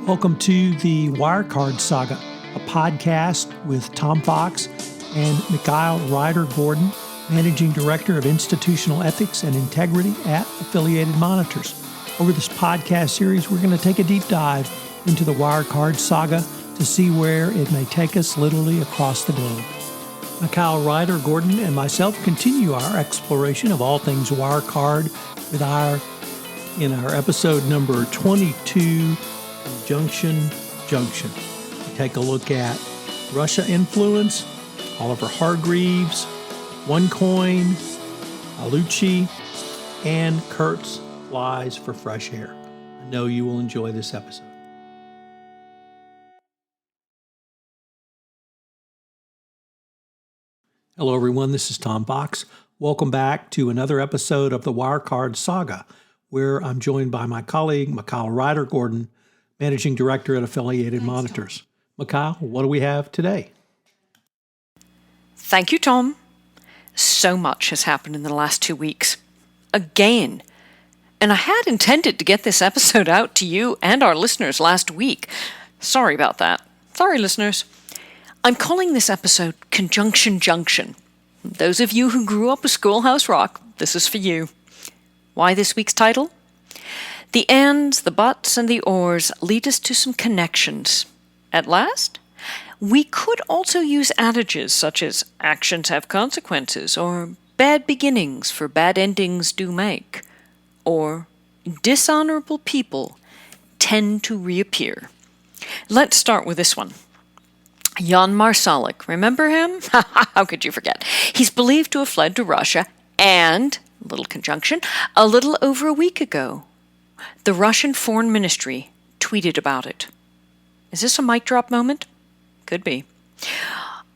Welcome to the Wirecard Saga, a podcast with Tom Fox and Mikhail Ryder-Gordon, Managing Director of Institutional Ethics and Integrity at Affiliated Monitors. Over this podcast series, we're going to take a deep dive into the Wirecard Saga to see where it may take us literally across the globe. Mikhail Ryder-Gordon and myself continue our exploration of all things Wirecard with in our episode number 22, Junction. We take a look at Russia influence, Oliver Hargreaves, OneCoin, Alucci, and Kurtz flies for fresh air. I know you will enjoy this episode. Hello everyone, this is Tom Fox. Welcome back to another episode of the Wirecard Saga, where I'm joined by my colleague, Mikhail Ryder-Gordon, Managing Director at Affiliated Monitors. Mikhail, what do we have today? Thank you, Tom. So much has happened in the last 2 weeks. Again. And I had intended to get this episode out to you and our listeners last week. Sorry about that. Sorry, listeners. I'm calling this episode Conjunction Junction. Those of you who grew up with Schoolhouse Rock, this is for you. Why this week's title? The ands, the buts, and the ors lead us to some connections. At last, we could also use adages such as actions have consequences, or bad beginnings for bad endings do make, or dishonorable people tend to reappear. Let's start with this one. Jan Marsalic, remember him? How could you forget? He's believed to have fled to Russia and, little conjunction, a little over a week ago, the Russian Foreign Ministry tweeted about it. Is this a mic drop moment? Could be.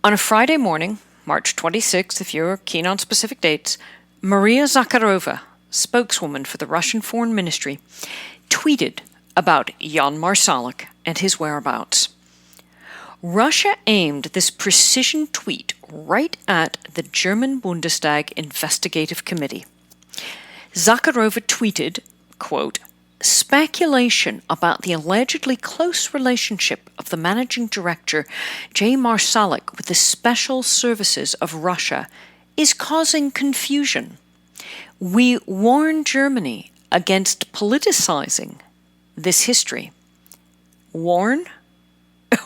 On a Friday morning, March 26th, if you're keen on specific dates, Maria Zakharova, spokeswoman for the Russian Foreign Ministry, tweeted about Jan Marsalic and his whereabouts. Russia aimed this precision tweet right at the German Bundestag Investigative Committee. Zakharova tweeted, quote, "Speculation about the allegedly close relationship of the managing director, J. Marsalic, with the special services of Russia is causing confusion. We warn Germany against politicizing this history." Warn?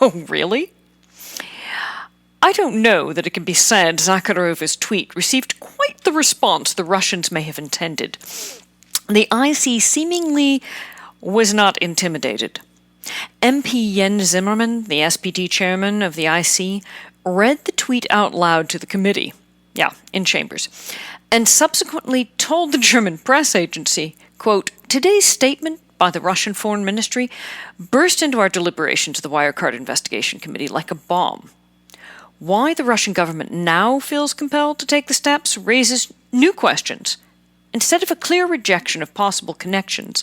Oh, really? I don't know that it can be said Zakharova's tweet received quite the response the Russians may have intended. The IC seemingly was not intimidated. MP Jens Zimmermann, the SPD chairman of the IC, read the tweet out loud to the committee, in chambers, and subsequently told the German press agency, quote, "Today's statement by the Russian Foreign Ministry burst into our deliberations of the Wirecard Investigation Committee like a bomb. Why the Russian government now feels compelled to take the steps raises new questions. Instead of a clear rejection of possible connections,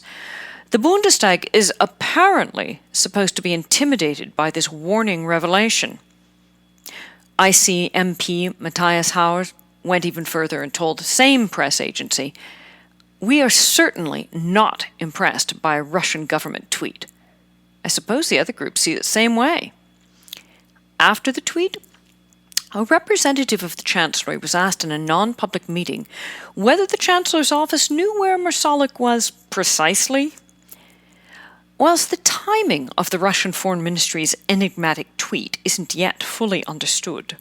the Bundestag is apparently supposed to be intimidated by this warning revelation." IC MP Matthias Hauer went even further and told the same press agency, "We are certainly not impressed by a Russian government tweet. I suppose the other groups see it the same way." After the tweet, a representative of the Chancellery was asked in a non-public meeting whether the Chancellor's office knew where Marsalic was precisely. Whilst the timing of the Russian Foreign Ministry's enigmatic tweet isn't yet fully understood,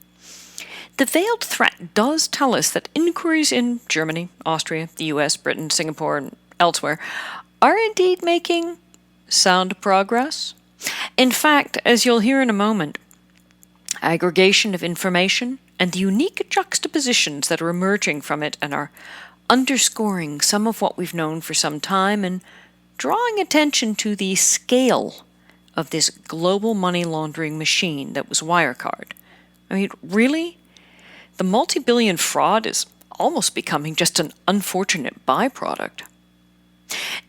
the veiled threat does tell us that inquiries in Germany, Austria, the US, Britain, Singapore, and elsewhere are indeed making sound progress. In fact, as you'll hear in a moment, aggregation of information and the unique juxtapositions that are emerging from it and are underscoring some of what we've known for some time and drawing attention to the scale of this global money laundering machine that was Wirecard. I mean, really? The multi-billion fraud is almost becoming just an unfortunate byproduct.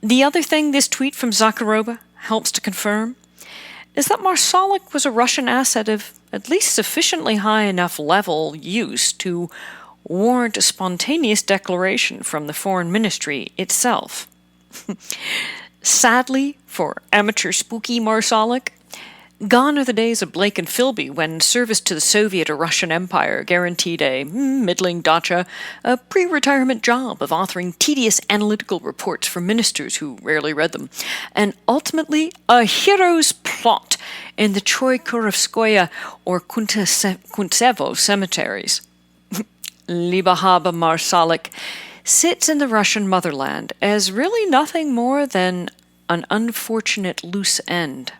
The other thing this tweet from Zakharova helps to confirm is that Marsalic was a Russian asset of at least sufficiently high enough level use to warrant a spontaneous declaration from the Foreign Ministry itself. Sadly for amateur spooky Marsalic. Gone are the days of Blake and Philby, when service to the Soviet or Russian Empire guaranteed a middling dacha, a pre-retirement job of authoring tedious analytical reports for ministers who rarely read them, and ultimately a hero's plot in the Troyekurovskoye or Kuntsevo cemeteries. Libahaba Marsalic sits in the Russian motherland as really nothing more than an unfortunate loose end.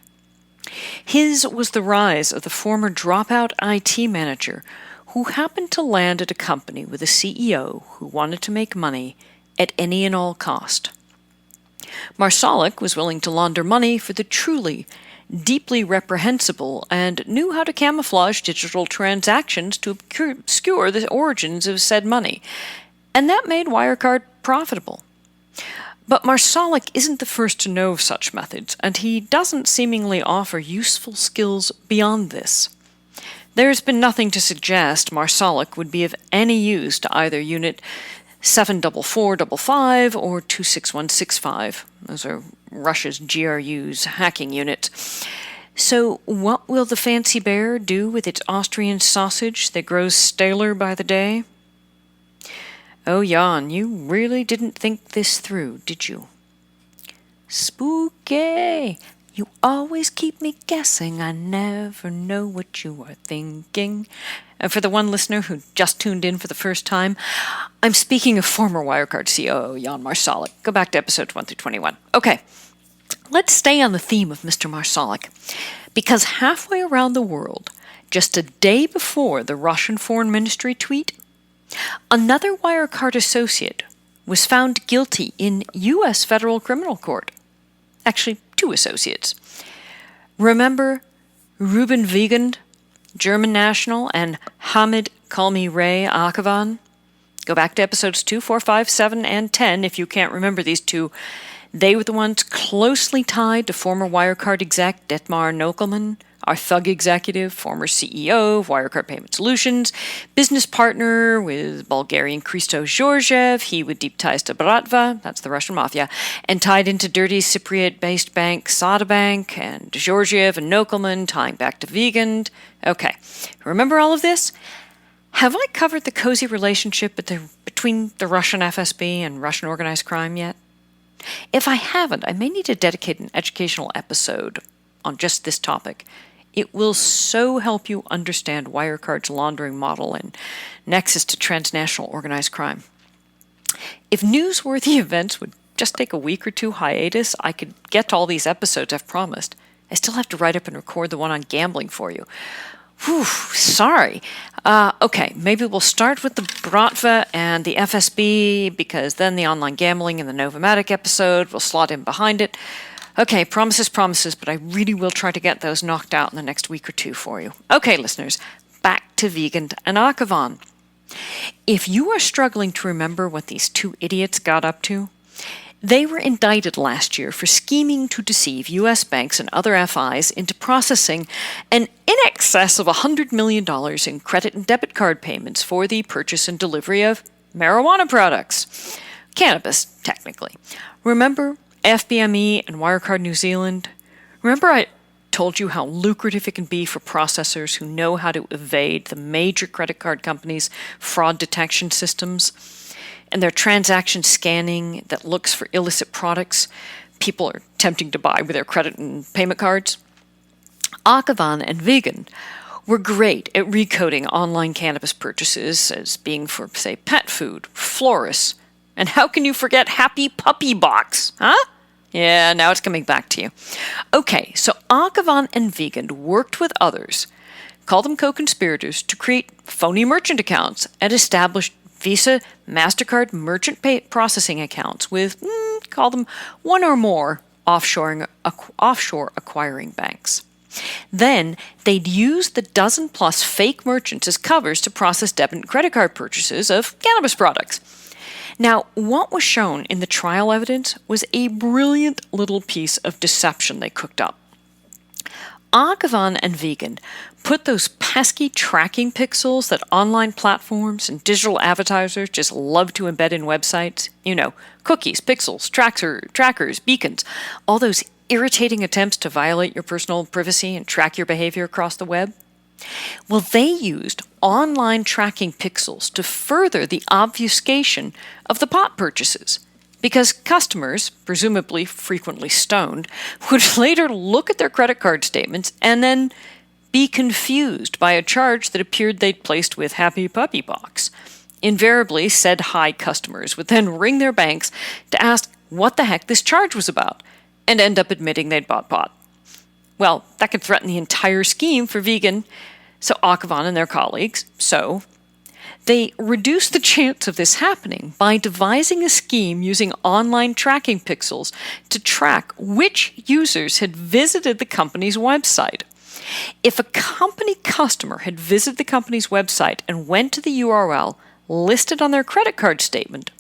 His was the rise of the former dropout IT manager who happened to land at a company with a CEO who wanted to make money at any and all cost. Marsalic was willing to launder money for the truly, deeply reprehensible, and knew how to camouflage digital transactions to obscure the origins of said money, and that made Wirecard profitable. But Marsalic isn't the first to know of such methods, and he doesn't seemingly offer useful skills beyond this. There's been nothing to suggest Marsalic would be of any use to either Unit 74455 or 26165. Those are Russia's GRU's hacking units. So what will the fancy bear do with its Austrian sausage that grows staler by the day? Oh, Jan, you really didn't think this through, did you? Spooky! You always keep me guessing. I never know what you are thinking. And for the one listener who just tuned in for the first time, I'm speaking of former Wirecard COO Jan Marsalic. Go back to episodes 1 through 21. Okay, let's stay on the theme of Mr. Marsalic, because halfway around the world, just a day before the Russian Foreign Ministry tweet, another Wirecard associate was found guilty in U.S. federal criminal court. Actually, 2 associates. Remember Ruben Wiegand, German national, and Hamid Kalmi Ray Akavan? Go back to episodes 2, 4, 5, 7, and 10 if you can't remember these 2. They were the ones closely tied to former Wirecard exec Detmar Nokelman, our thug executive, former CEO of Wirecard Payment Solutions, business partner with Bulgarian Christo Georgiev, he with deep ties to Bratva, that's the Russian mafia, and tied into dirty Cypriot-based bank Saga Bank, and Georgiev and Nokelman tying back to Wiegand. Okay, remember all of this? Have I covered the cozy relationship between the Russian FSB and Russian organized crime yet? If I haven't, I may need to dedicate an educational episode on just this topic. It will so help you understand Wirecard's laundering model and nexus to transnational organized crime. If newsworthy events would just take a week or 2 hiatus, I could get to all these episodes I've promised. I still have to write up and record the one on gambling for you. Whew, sorry. Okay, maybe we'll start with the Bratva and the FSB, because then the online gambling and the Novomatic episode will slot in behind it. Okay, promises, but I really will try to get those knocked out in the next week or 2 for you. Okay, listeners, back to Wiegand and Akavan. If you are struggling to remember what these 2 idiots got up to, they were indicted last year for scheming to deceive U.S. banks and other FIs into processing in excess of $100 million in credit and debit card payments for the purchase and delivery of marijuana products. Cannabis, technically. Remember FBME and Wirecard New Zealand? Remember I told you how lucrative it can be for processors who know how to evade the major credit card companies' fraud detection systems and their transaction scanning that looks for illicit products people are attempting to buy with their credit and payment cards? Akavan and Wiegand were great at recoding online cannabis purchases as being for, say, pet food, florists, and how can you forget Happy Puppy Box, huh? Yeah, now it's coming back to you. Okay, so Akavan and Wiegand worked with others, call them co-conspirators, to create phony merchant accounts and establish Visa, MasterCard merchant processing accounts with, call them one or more offshore acquiring banks. Then they'd use the dozen-plus fake merchants as covers to process debit and credit card purchases of cannabis products. Now, what was shown in the trial evidence was a brilliant little piece of deception they cooked up. Akavan and Wiegand put those pesky tracking pixels that online platforms and digital advertisers just love to embed in websites, cookies, pixels, trackers, beacons, all those irritating attempts to violate your personal privacy and track your behavior across the web? Well, they used online tracking pixels to further the obfuscation of the pot purchases, because customers, presumably frequently stoned, would later look at their credit card statements and then be confused by a charge that appeared they'd placed with Happy Puppy Box. Invariably, said high customers would then ring their banks to ask what the heck this charge was about, and end up admitting they'd bought pot. Well, that could threaten the entire scheme for Vegan, so Akhavan and their colleagues, they reduced the chance of this happening by devising a scheme using online tracking pixels to track which users had visited the company's website. If a company customer had visited the company's website and went to the URL listed on their credit card statement,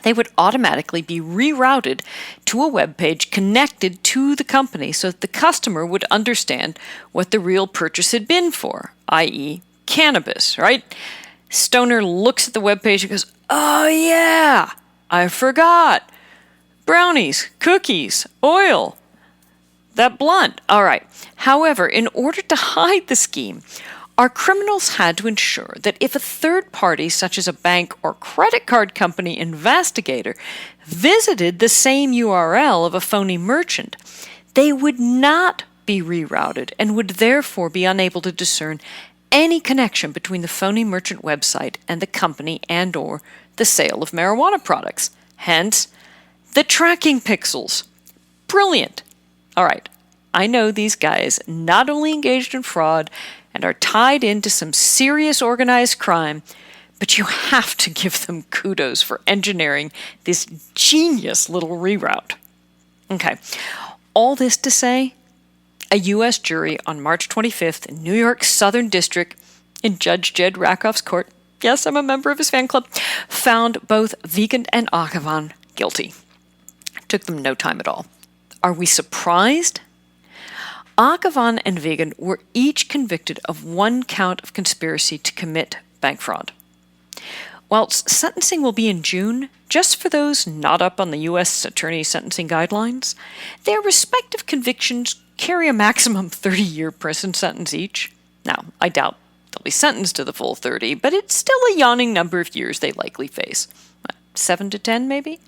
they would automatically be rerouted to a web page connected to the company so that the customer would understand what the real purchase had been for, i.e. cannabis, right? Stoner looks at the web page and goes, "Oh yeah, I forgot. Brownies, cookies, oil, that blunt. All right." However, in order to hide the scheme, our criminals had to ensure that if a third party, such as a bank or credit card company investigator, visited the same URL of a phony merchant, they would not be rerouted and would therefore be unable to discern any connection between the phony merchant website and the company and/or the sale of marijuana products. Hence, the tracking pixels. Brilliant. All right, I know these guys not only engaged in fraud and are tied into some serious organized crime, but you have to give them kudos for engineering this genius little reroute. Okay, all this to say, a U.S. jury on March 25th in New York's Southern District in Judge Jed Rakoff's court, yes, I'm a member of his fan club, found both Vegan and Akhavan guilty. It took them no time at all. Are we surprised? Akhavan and Vegan were each convicted of one count of conspiracy to commit bank fraud. Whilst sentencing will be in June, just for those not up on the U.S. Attorney sentencing guidelines, their respective convictions carry a maximum 30-year prison sentence each. Now, I doubt they'll be sentenced to the full 30, but it's still a yawning number of years they likely face. 7 to 10, maybe?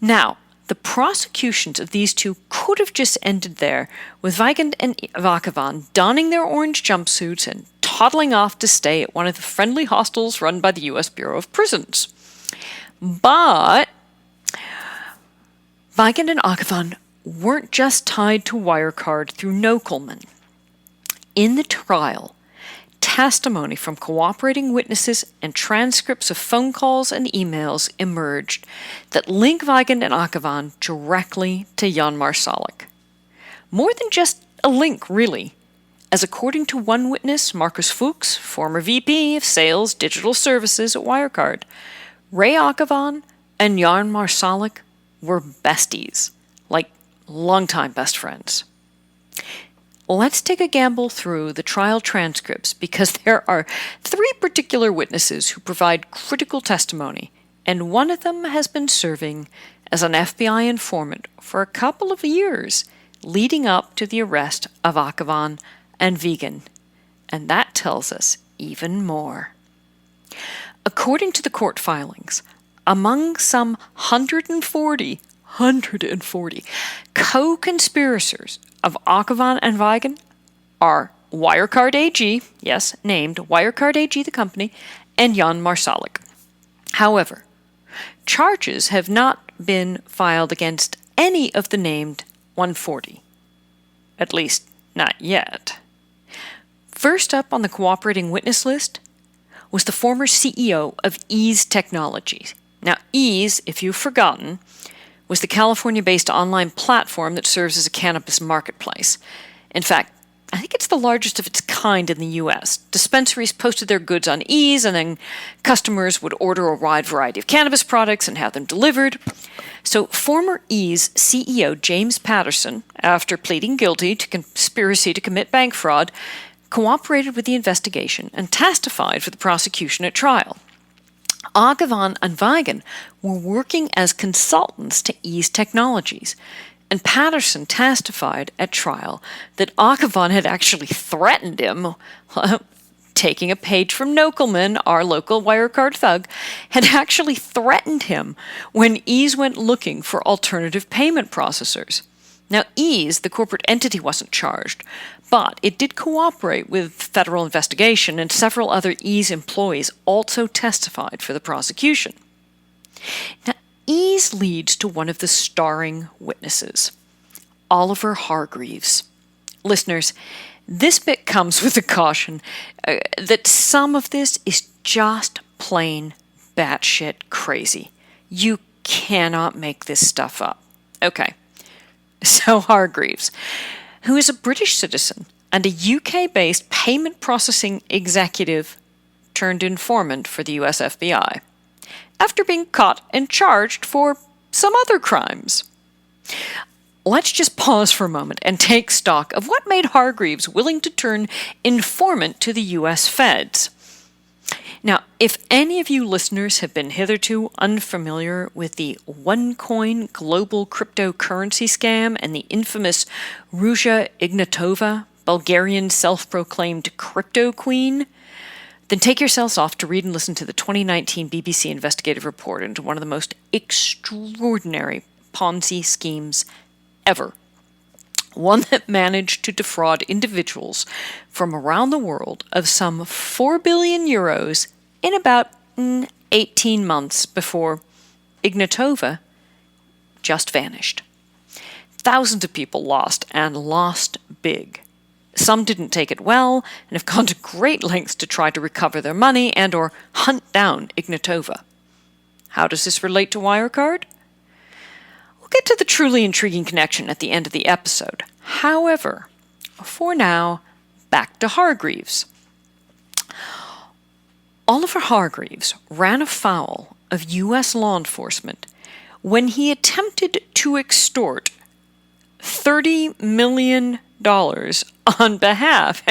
Now, the prosecutions of these two could have just ended there, with Weigand and Akhavan donning their orange jumpsuits and toddling off to stay at one of the friendly hostels run by the U.S. Bureau of Prisons. But Weigand and Akhavan weren't just tied to Wirecard through Nokelman. In the trial, testimony from cooperating witnesses and transcripts of phone calls and emails emerged that link Weigand and Akhavan directly to Jan Marsalic. More than just a link, really, as according to one witness, Marcus Fuchs, former VP of Sales Digital Services at Wirecard, Ray Akhavan and Jan Marsalic were besties, like longtime best friends. Let's take a gamble through the trial transcripts because there are 3 particular witnesses who provide critical testimony, and one of them has been serving as an FBI informant for a couple of years leading up to the arrest of Akhavan and Vegan, and that tells us even more. According to the court filings, among some 140 co-conspirators of Akhavan and Weigand are Wirecard AG, yes, named Wirecard AG the company, and Jan Marsalic. However, charges have not been filed against any of the named 140. At least, not yet. First up on the cooperating witness list was the former CEO of Ease Technologies. Now, Ease, if you've forgotten, was the California-based online platform that serves as a cannabis marketplace. In fact, I think it's the largest of its kind in the U.S. Dispensaries posted their goods on Ease, and then customers would order a wide variety of cannabis products and have them delivered. So former Ease CEO James Patterson, after pleading guilty to conspiracy to commit bank fraud, cooperated with the investigation and testified for the prosecution at trial. Akhavan and Weigand were working as consultants to Ease Technologies, And Patterson testified at trial that Akhavan had actually threatened him, taking a page from Nokelman, our local Wirecard thug, had actually threatened him when Ease went looking for alternative payment processors. Now, Ease, the corporate entity, wasn't charged, but it did cooperate with federal investigation, and several other Ease employees also testified for the prosecution. Now, Ease leads to one of the starring witnesses, Oliver Hargreaves. Listeners, this bit comes with a caution that some of this is just plain batshit crazy. You cannot make this stuff up. Okay, so Hargreaves, who is a British citizen and a UK-based payment processing executive turned informant for the US FBI, after being caught and charged for some other crimes. Let's just pause for a moment and take stock of what made Hargreaves willing to turn informant to the U.S. feds. Now, if any of you listeners have been hitherto unfamiliar with the OneCoin global cryptocurrency scam and the infamous Ruja Ignatova, Bulgarian self-proclaimed crypto queen, then take yourselves off to read and listen to the 2019 BBC investigative report into one of the most extraordinary Ponzi schemes ever. One that managed to defraud individuals from around the world of some 4 billion euros in about 18 months before Ignatova just vanished. Thousands of people lost, and lost big. Some didn't take it well and have gone to great lengths to try to recover their money and or hunt down Ignatova. How does this relate to Wirecard? We'll get to the truly intriguing connection at the end of the episode. However, for now, back to Hargreaves. Oliver Hargreaves ran afoul of U.S. law enforcement when he attempted to extort $30 million on behalf,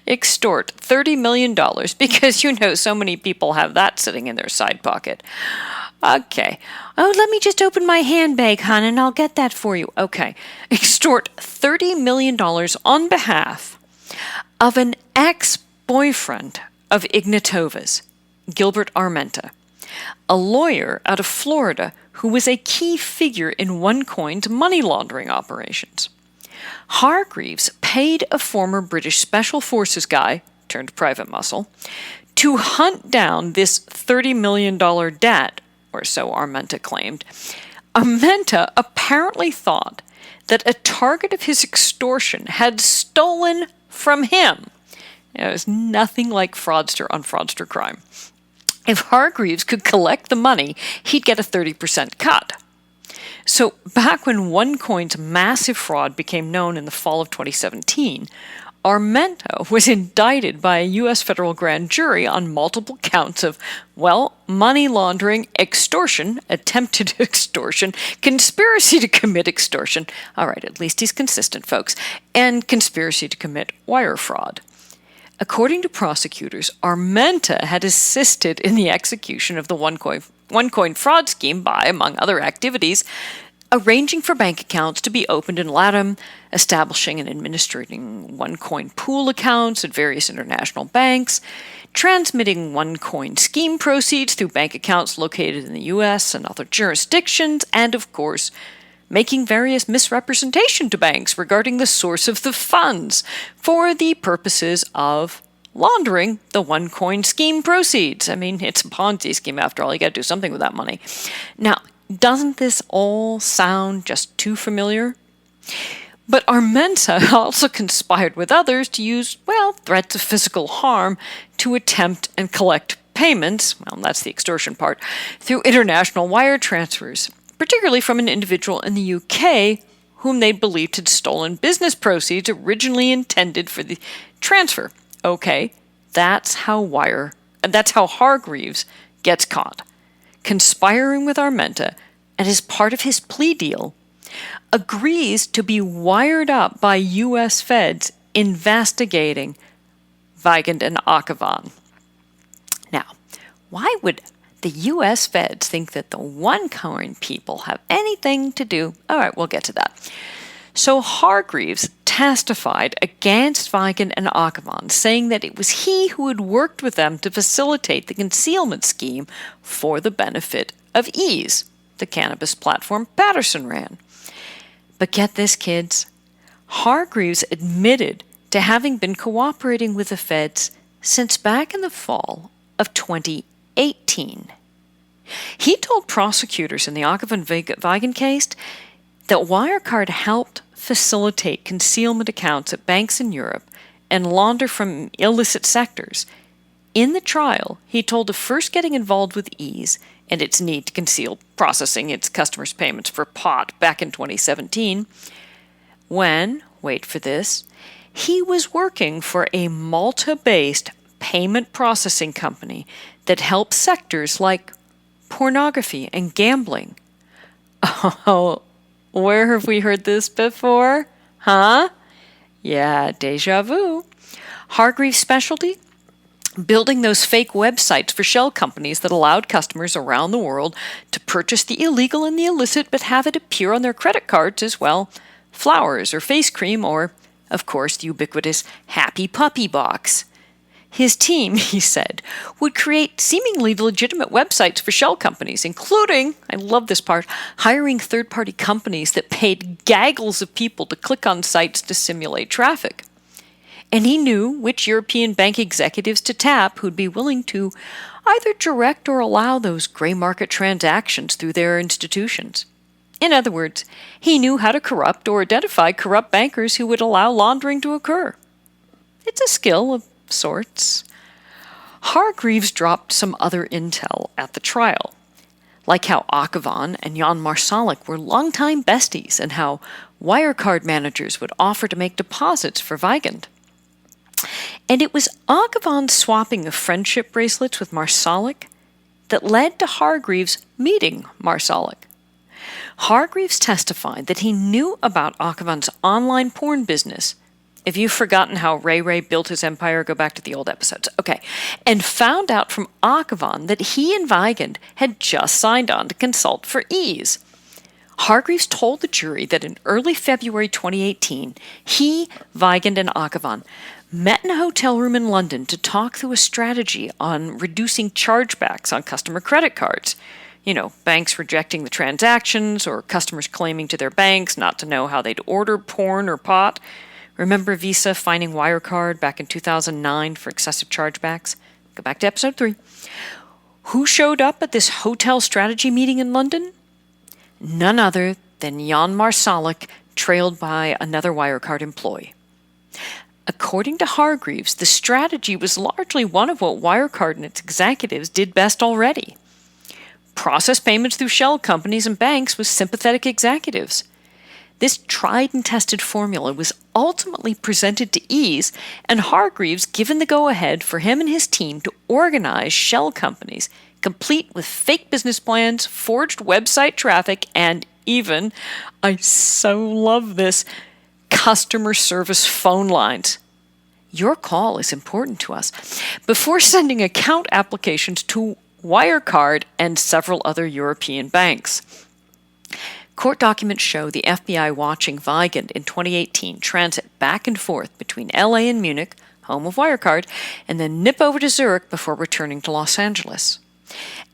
extort $30 million because, so many people have that sitting in their side pocket. Okay. Oh, let me just open my handbag, hon, and I'll get that for you. Okay. Extort $30 million on behalf of an ex-boyfriend of Ignatova's, Gilbert Armenta, a lawyer out of Florida who was a key figure in OneCoin's money laundering operations. Hargreaves paid a former British Special Forces guy, turned private muscle, to hunt down this $30 million debt, or so Armenta claimed. Armenta apparently thought that a target of his extortion had stolen from him. It was nothing like fraudster on fraudster crime. If Hargreaves could collect the money, he'd get a 30% cut. So back when OneCoin's massive fraud became known in the fall of 2017, Armenta was indicted by a U.S. federal grand jury on multiple counts of, money laundering, extortion, attempted extortion, conspiracy to commit extortion. All right, at least he's consistent, folks. And conspiracy to commit wire fraud. According to prosecutors, Armenta had assisted in the execution of the OneCoin fraud scheme by, among other activities, arranging for bank accounts to be opened in LATAM, establishing and administrating OneCoin pool accounts at various international banks, transmitting OneCoin scheme proceeds through bank accounts located in the U.S. and other jurisdictions, and, of course, making various misrepresentation to banks regarding the source of the funds for the purposes of laundering the OneCoin scheme proceeds. I mean, it's a Ponzi scheme after all. You got to do something with that money. Now, doesn't this all sound just too familiar? But Armenta also conspired with others to use, threats of physical harm to attempt and collect payments, that's the extortion part, through international wire transfers, particularly from an individual in the UK whom they believed had stolen business proceeds originally intended for the transfer. Okay, that's how Hargreaves gets caught, conspiring with Armenta, and as part of his plea deal, agrees to be wired up by U.S. feds investigating Weigand and Akhavan. Now, why would the U.S. feds think that the one-coin people have anything to do. All right, we'll get to that. So Hargreaves testified against Vigan and Akhavan, saying that it was he who had worked with them to facilitate the concealment scheme for the benefit of Ease, the cannabis platform Patterson ran. But get this, kids. Hargreaves admitted to having been cooperating with the feds since back in the fall of 2018. He told prosecutors in the Akhavan-Vigan case that Wirecard helped facilitate concealment accounts at banks in Europe and launder from illicit sectors. In the trial, he told of first getting involved with Ease and its need to conceal processing its customers' payments for pot back in 2017, when, wait for this, he was working for a Malta-based payment processing company that helps sectors like pornography and gambling. Oh, where have we heard this before? Huh? Yeah, deja vu. Hargreaves' specialty? Building those fake websites for shell companies that allowed customers around the world to purchase the illegal and the illicit but have it appear on their credit cards as, well, flowers or face cream or, of course, the ubiquitous Happy Puppy box. His team, he said, would create seemingly legitimate websites for shell companies, including, I love this part, hiring third-party companies that paid gaggles of people to click on sites to simulate traffic. And he knew which European bank executives to tap who'd be willing to either direct or allow those gray market transactions through their institutions. In other words, he knew how to corrupt or identify corrupt bankers who would allow laundering to occur. It's a skill of sorts. Hargreaves dropped some other intel at the trial, like how Akhavan and Jan Marsalic were longtime besties and how Wirecard managers would offer to make deposits for Vigan. And it was Akhavan's swapping of friendship bracelets with Marsalic that led to Hargreaves meeting Marsalic. Hargreaves testified that he knew about Akhavan's online porn business. If you've forgotten how Ray built his empire, go back to the old episodes. Okay. And found out from Akhavan that he and Vigan had just signed on to consult for Ease. Hargreaves told the jury that in early February 2018, he, Vigan, and Akhavan met in a hotel room in London to talk through a strategy on reducing chargebacks on customer credit cards. You know, banks rejecting the transactions or customers claiming to their banks not to know how they'd order porn or pot. Remember Visa fining Wirecard back in 2009 for excessive chargebacks? Go back to episode 3. Who showed up at this hotel strategy meeting in London? None other than Jan Marsalic, trailed by another Wirecard employee. According to Hargreaves, the strategy was largely one of what Wirecard and its executives did best already. Process payments through shell companies and banks with sympathetic executives. This tried and tested formula was ultimately presented to Ease, and Hargreaves given the go-ahead for him and his team to organize shell companies, complete with fake business plans, forged website traffic, and even, I so love this, customer service phone lines. Your call is important to us. Before sending account applications to Wirecard and several other European banks. Court documents show the FBI watching Vigan in 2018 transit back and forth between LA and Munich, home of Wirecard, and then nip over to Zurich before returning to Los Angeles.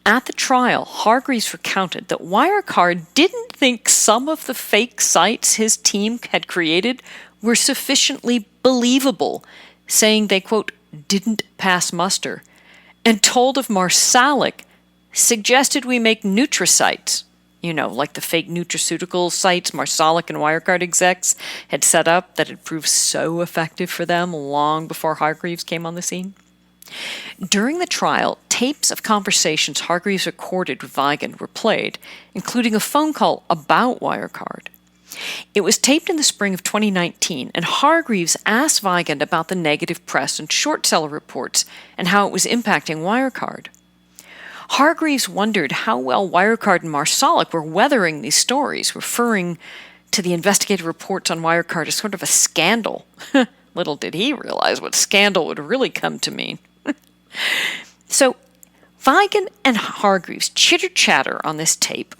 At the trial, Hargreaves recounted that Wirecard didn't think some of the fake sites his team had created were sufficiently believable, saying they, quote, didn't pass muster, and told of Marsalic suggested we make nutrasites, you know, like the fake nutraceutical sites Marsalic and Wirecard execs had set up that had proved so effective for them long before Hargreaves came on the scene. During the trial, tapes of conversations Hargreaves recorded with Vigan were played, including a phone call about Wirecard. It was taped in the spring of 2019, and Hargreaves asked Vigan about the negative press and short seller reports and how it was impacting Wirecard. Hargreaves wondered how well Wirecard and Marsalic were weathering these stories, referring to the investigative reports on Wirecard as sort of a scandal. Little did he realize what scandal would really come to mean. So, Vigan and Hargreaves chitter-chatter on this tape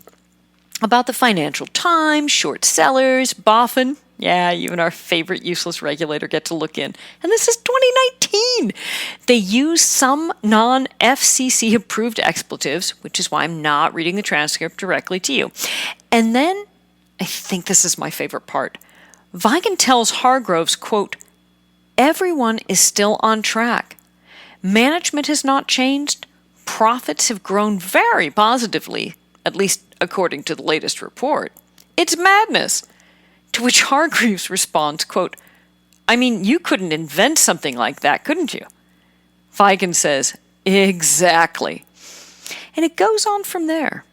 about the Financial Times, short sellers, boffin. Yeah, even our favorite useless regulator gets to look in. And this is 2019. They use some non-FCC approved expletives, which is why I'm not reading the transcript directly to you. And then, I think this is my favorite part, Vigan tells Hargreaves, quote, "Everyone is still on track. Management has not changed. Profits have grown very positively, at least according to the latest report. It's madness." To which Hargreaves responds, quote, "I mean, you couldn't invent something like that, couldn't you?" Vigan says, "Exactly." And it goes on from there.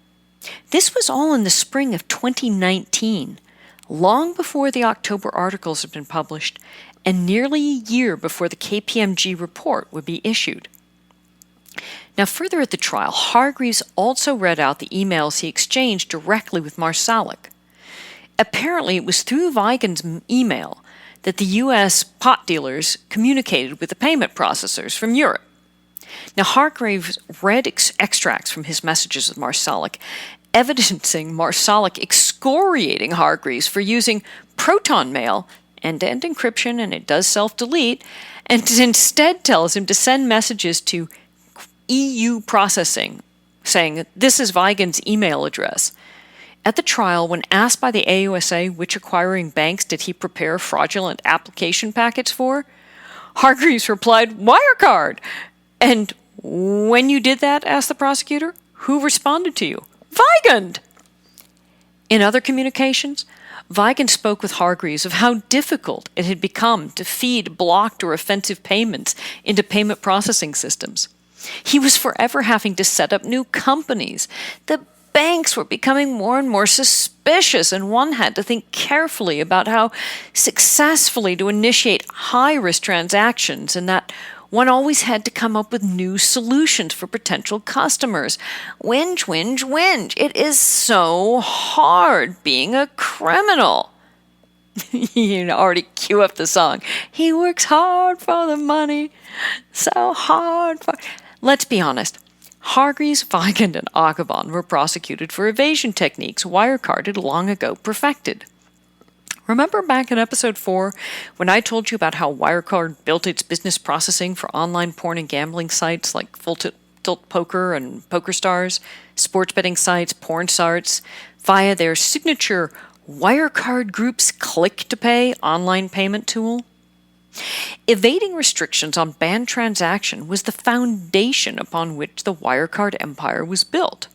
This was all in the spring of 2019, long before the October articles had been published, and nearly a year before the KPMG report would be issued. Now, further at the trial, Hargreaves also read out the emails he exchanged directly with Marsalic. Apparently, it was through Vigan's email that the U.S. pot dealers communicated with the payment processors from Europe. Now, Hargreaves read extracts from his messages with Marsalic, evidencing Marsalic excoriating Hargreaves for using Proton Mail, end-to-end encryption, and it does self-delete, and instead tells him to send messages to EU processing, saying, "This is Vigan's email address." At the trial, when asked by the AUSA which acquiring banks did he prepare fraudulent application packets for, Hargreaves replied, "Wirecard." "And when you did that," asked the prosecutor, "who responded to you?" "Vigan." In other communications, Vigan spoke with Hargreaves of how difficult it had become to feed blocked or offensive payments into payment processing systems. He was forever having to set up new companies. The banks were becoming more and more suspicious, and one had to think carefully about how successfully to initiate high-risk transactions, and that one always had to come up with new solutions for potential customers. Whinge, whinge, whinge. It is so hard being a criminal. You already cue up the song. He works hard for the money, so hard for... Let's be honest. Hargreaves, Vigan, and Audubon were prosecuted for evasion techniques Wirecard had long ago perfected. Remember back in episode 4 when I told you about how Wirecard built its business processing for online porn and gambling sites like Full Tilt Poker and PokerStars, sports betting sites, porn sites, via their signature Wirecard Group's click-to-pay online payment tool? Evading restrictions on banned transaction was the foundation upon which the Wirecard empire was built.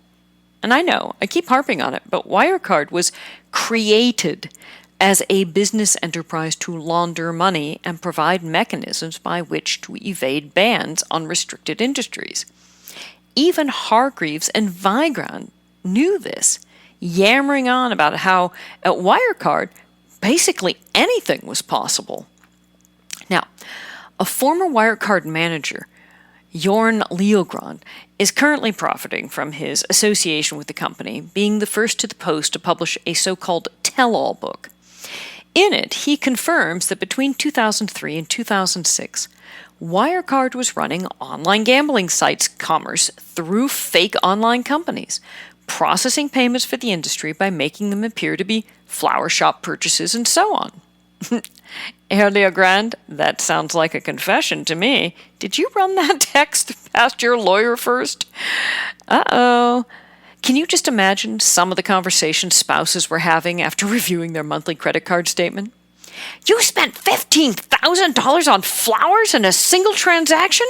And I know, I keep harping on it, but Wirecard was created as a business enterprise to launder money and provide mechanisms by which to evade bans on restricted industries. Even Hargreaves and Vigan knew this, yammering on about how at Wirecard basically anything was possible. Now, a former Wirecard manager, Jorn Leogrand, is currently profiting from his association with the company, being the first to the Post to publish a so-called tell-all book. In it, he confirms that between 2003 and 2006, Wirecard was running online gambling sites commerce through fake online companies, processing payments for the industry by making them appear to be flower shop purchases and so on. Herr Leogrand, that sounds like a confession to me. Did you run that text past your lawyer first? Uh-oh. Can you just imagine some of the conversations spouses were having after reviewing their monthly credit card statement? You spent $15,000 on flowers in a single transaction?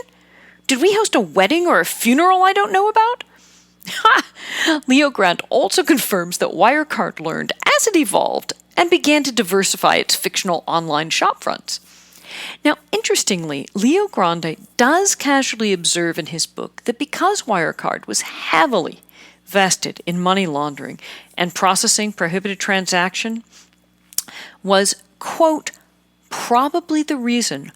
Did we host a wedding or a funeral I don't know about? Leogrand also confirms that Wirecard learned as it evolved and began to diversify its fictional online shopfronts. Now, interestingly, Leogrand does casually observe in his book that because Wirecard was heavily vested in money laundering and processing prohibited transaction was, quote, probably the reason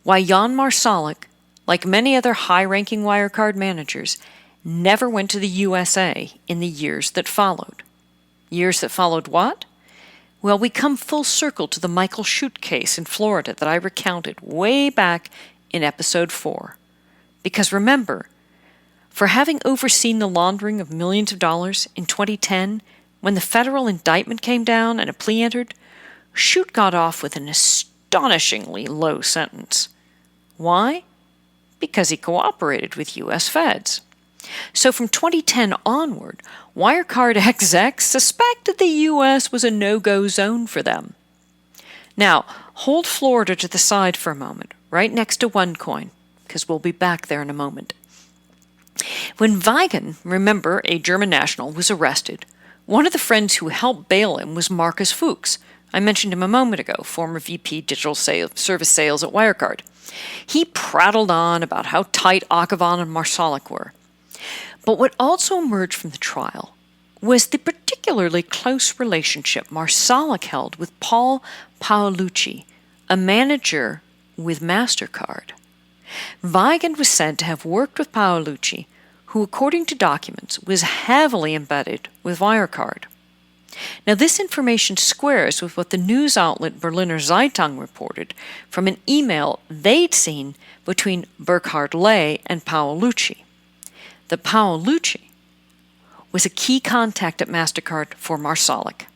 why Jan Marsalic, like many other high-ranking Wirecard managers, never went to the USA in the years that followed. Years that followed what? Well, we come full circle to the Michael Shute case in Florida that I recounted way back in episode 4. Because remember, for having overseen the laundering of millions of dollars in 2010, when the federal indictment came down and a plea entered, Shute got off with an astonishingly low sentence. Why? Because he cooperated with U.S. feds. So from 2010 onward, Wirecard execs suspected the U.S. was a no-go zone for them. Now, hold Florida to the side for a moment, right next to OneCoin, because we'll be back there in a moment. When Weigand, remember, a German national, was arrested, one of the friends who helped bail him was Markus Fuchs. I mentioned him a moment ago, former VP Digital Service Sales at Wirecard. He prattled on about how tight Akhavan and Marsalic were. But what also emerged from the trial was the particularly close relationship Marsalic held with Paul Paolucci, a manager with MasterCard. Weigand was said to have worked with Paolucci, who, according to documents, was heavily embedded with Wirecard. Now, this information squares with what the news outlet Berliner Zeitung reported from an email they'd seen between Burkhard Ley and Paolucci. The Paolucci was a key contact at MasterCard for Marsalic.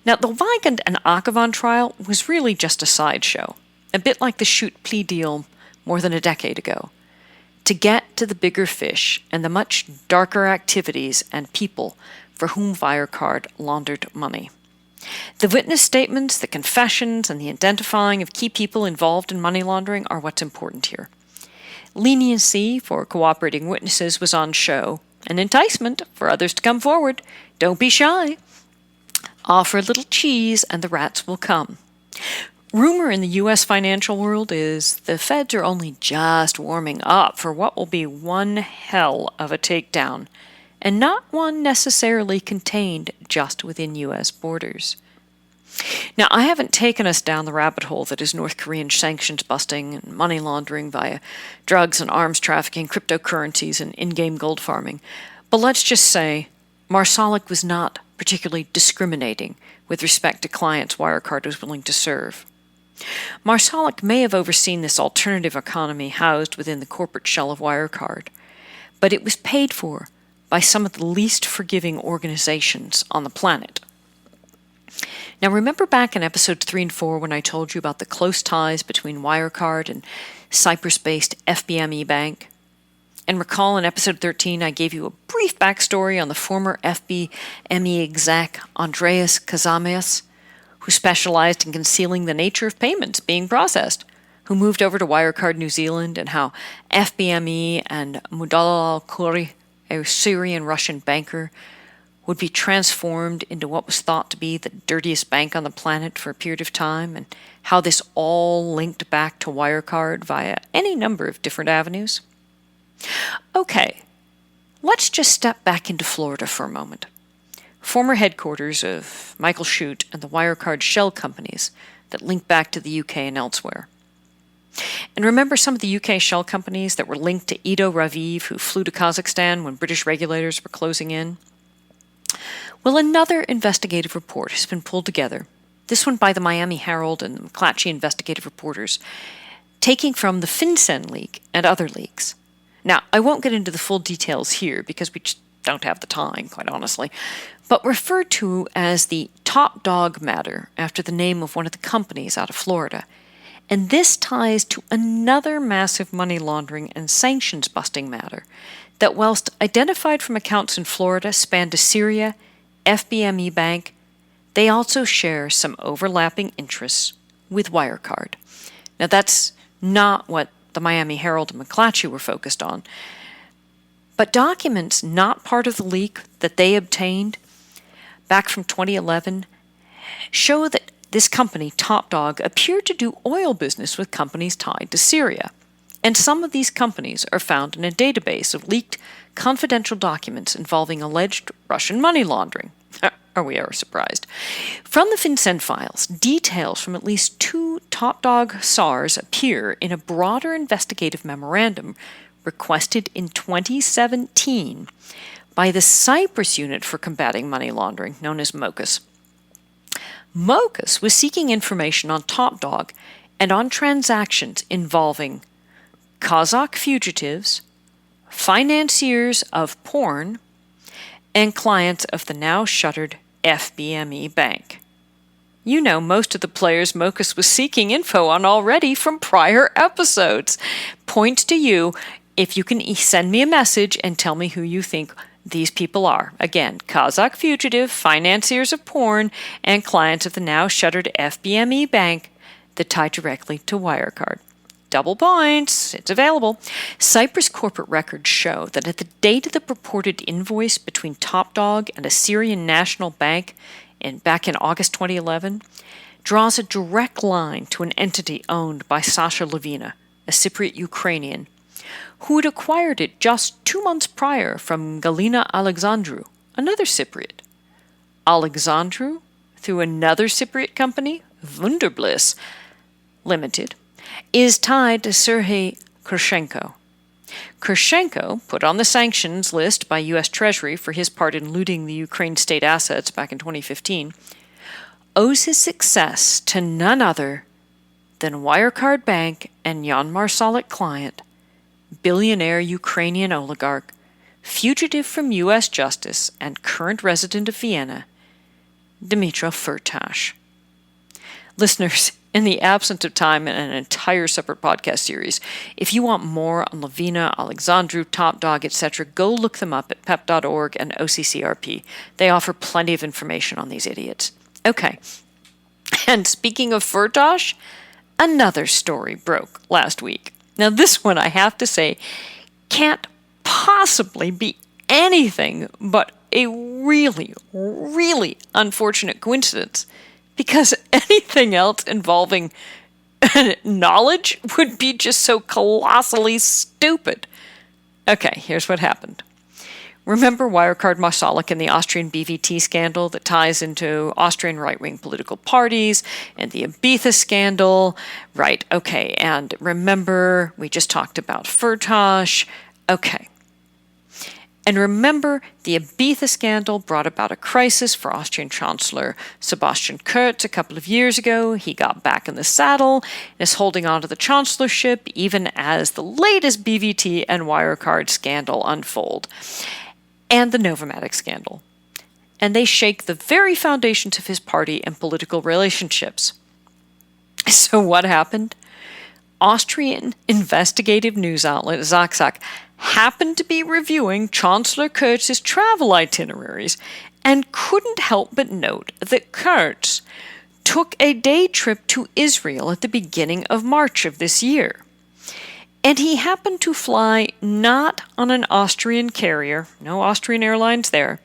Now, the Weigand and Akhavan trial was really just a sideshow, a bit like the Shute plea deal more than a decade ago, to get to the bigger fish and the much darker activities and people for whom Wirecard laundered money. The witness statements, the confessions, and the identifying of key people involved in money laundering are what's important here. Leniency for cooperating witnesses was on show, and enticement for others to come forward. Don't be shy. Offer a little cheese and the rats will come. Rumor in the U.S. financial world is the feds are only just warming up for what will be one hell of a takedown, and not one necessarily contained just within U.S. borders. Now, I haven't taken us down the rabbit hole that is North Korean sanctions busting and money laundering via drugs and arms trafficking, cryptocurrencies, and in-game gold farming. But let's just say Marsalic was not particularly discriminating with respect to clients Wirecard was willing to serve. Marsalic may have overseen this alternative economy housed within the corporate shell of Wirecard, but it was paid for by some of the least forgiving organizations on the planet. Now, remember back in episodes 3 and 4 when I told you about the close ties between Wirecard and Cyprus-based FBME Bank? And recall in episode 13 I gave you a brief backstory on the former FBME exec Andreas Kazamias, who specialized in concealing the nature of payments being processed, who moved over to Wirecard New Zealand, and how FBME and Mudalal al-Khoury, a Syrian-Russian banker, would be transformed into what was thought to be the dirtiest bank on the planet for a period of time, and how this all linked back to Wirecard via any number of different avenues. Okay, let's just step back into Florida for a moment. Former headquarters of Michael Shute and the Wirecard shell companies that link back to the UK and elsewhere. And remember some of the UK shell companies that were linked to Ido Raviv, who flew to Kazakhstan when British regulators were closing in? Well, another investigative report has been pulled together, this one by the Miami Herald and the McClatchy investigative reporters, taking from the FinCEN leak and other leaks. Now, I won't get into the full details here because we just don't have the time, quite honestly, but referred to as the Top Dog matter after the name of one of the companies out of Florida. And this ties to another massive money laundering and sanctions busting matter that, whilst identified from accounts in Florida, span to Syria, FBME Bank, they also share some overlapping interests with Wirecard. Now, that's not what the Miami Herald and McClatchy were focused on, but documents not part of the leak that they obtained back from 2011 show that this company, Top Dog, appeared to do oil business with companies tied to Syria. And some of these companies are found in a database of leaked confidential documents involving alleged Russian money laundering. Are we ever surprised? From the FinCEN files, details from at least 2 Top Dog SARs appear in a broader investigative memorandum requested in 2017 by the Cyprus Unit for Combating Money Laundering, known as MOCUS. MOCUS was seeking information on Top Dog and on transactions involving Kazakh fugitives, financiers of porn, and clients of the now shuttered FBME Bank. You know most of the players Mokus was seeking info on already from prior episodes. Points to you if you can send me a message and tell me who you think these people are. Again, Kazakh fugitive, financiers of porn, and clients of the now shuttered FBME Bank that tie directly to Wirecard. Double points. It's available. Cyprus corporate records show that at the date of the purported invoice between Top Dog and a Syrian national bank back in August 2011, draws a direct line to an entity owned by Sasha Levina, a Cypriot Ukrainian, who had acquired it just 2 months prior from Galina Alexandru, another Cypriot. Alexandru, through another Cypriot company, Wunderbliss Limited, is tied to Sergei Kurchenko. Kurchenko, put on the sanctions list by U.S. Treasury for his part in looting the Ukraine state assets back in 2015, owes his success to none other than Wirecard Bank and Jan Marsalic client, billionaire Ukrainian oligarch, fugitive from U.S. justice and current resident of Vienna, Dmytro Firtash. Listeners, in the absence of time and an entire separate podcast series, if you want more on Levina, Alexandru, Top Dog, etc., go look them up at pep.org and OCCRP. They offer plenty of information on these idiots. Okay, and speaking of Firtash, another story broke last week. Now this one, I have to say, can't possibly be anything but a really, really unfortunate coincidence, because anything else involving knowledge would be just so colossally stupid. Okay, here's what happened. Remember Wirecard Marsalic and the Austrian BVT scandal that ties into Austrian right-wing political parties and the Ibiza scandal? Right, okay, and remember we just talked about Firtash? Okay. And remember, the Ibiza scandal brought about a crisis for Austrian Chancellor Sebastian Kurz a couple of years ago. He got back in the saddle and is holding on to the chancellorship even as the latest BVT and Wirecard scandal unfold, and the Novomatic scandal. And they shake the very foundations of his party and political relationships. So what happened? Austrian investigative news outlet Zaksak happened to be reviewing Chancellor Kurz's travel itineraries and couldn't help but note that Kurz took a day trip to Israel at the beginning of March of this year. And he happened to fly not on an Austrian carrier, no Austrian Airlines there,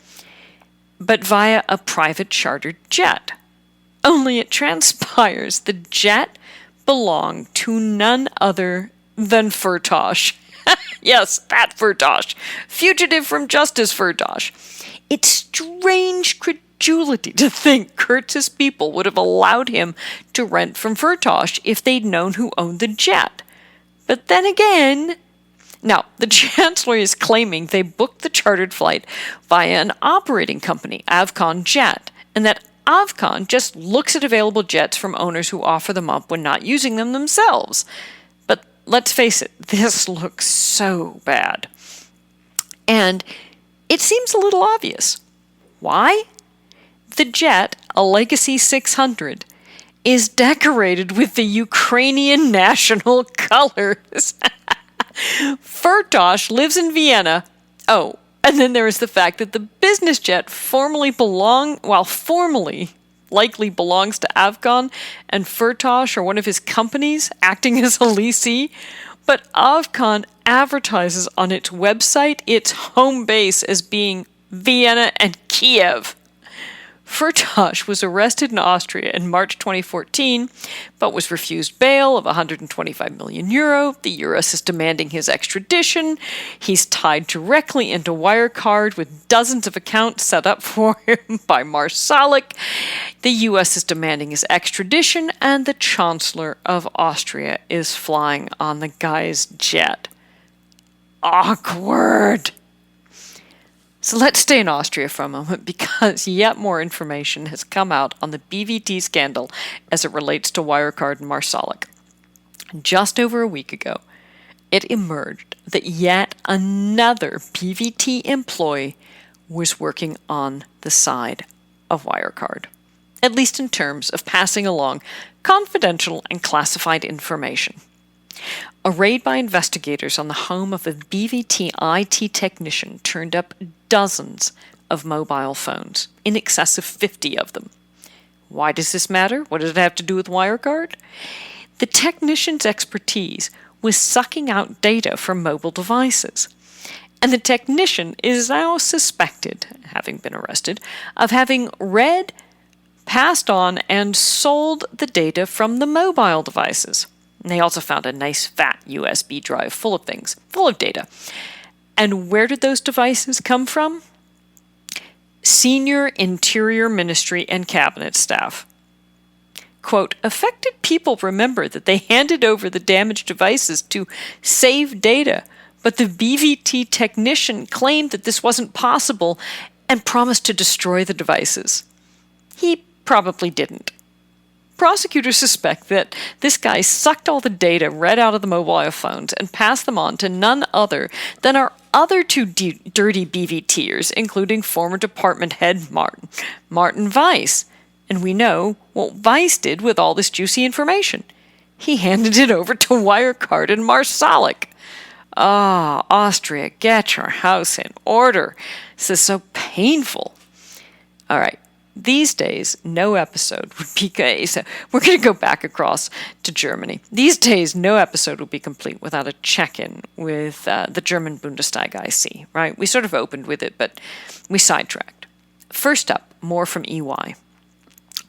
but via a private chartered jet. Only it transpires the jet belonged to none other than Firtash. Yes, that Firtash. Fugitive from justice Firtash. It's strange credulity to think Kurtz's people would have allowed him to rent from Firtash if they'd known who owned the jet. But then again, now, the Chancellor is claiming they booked the chartered flight via an operating company, Avcon Jet, and that Avcon just looks at available jets from owners who offer them up when not using them themselves. But let's face it, this looks so bad. And it seems a little obvious. Why? The jet, a Legacy 600, is decorated with the Ukrainian national colors. Firtash lives in Vienna. Oh, and then there is the fact that the business jet formally likely belongs to Avcon, and Firtash are one of his companies acting as a lessee, but Avcon advertises on its website its home base as being Vienna and Kiev. Firtash was arrested in Austria in March 2014, but was refused bail of €125 million. The US is demanding his extradition. He's tied directly into Wirecard with dozens of accounts set up for him by Marsalic. The US is demanding his extradition, and the Chancellor of Austria is flying on the guy's jet. Awkward. So let's stay in Austria for a moment, because yet more information has come out on the BVT scandal as it relates to Wirecard and Marsalic. Just over a week ago, it emerged that yet another BVT employee was working on the side of Wirecard, at least in terms of passing along confidential and classified information. A raid by investigators on the home of a BVT IT technician turned up dozens of mobile phones, in excess of 50 of them. Why does this matter? What does it have to do with Wirecard? The technician's expertise was sucking out data from mobile devices, and the technician is now suspected, having been arrested, of having read, passed on, and sold the data from the mobile devices. And they also found a nice fat USB drive full of things, full of data. And where did those devices come from? Senior Interior Ministry and Cabinet staff. Quote, affected people remember that they handed over the damaged devices to save data, but the BVT technician claimed that this wasn't possible and promised to destroy the devices. He probably didn't. Prosecutors suspect that this guy sucked all the data read out of the mobile phones and passed them on to none other than our other two dirty BVTers, including former department head Martin Weiss. And we know what Weiss did with all this juicy information. He handed it over to Wirecard and Marsalic. Ah, Austria, get your house in order. This is so painful. All right. These days, no episode would be... So we're going to go back across to Germany. These days, no episode would be complete without a check-in with the German Bundestag IC, right? We sort of opened with it, but we sidetracked. First up, more from EY.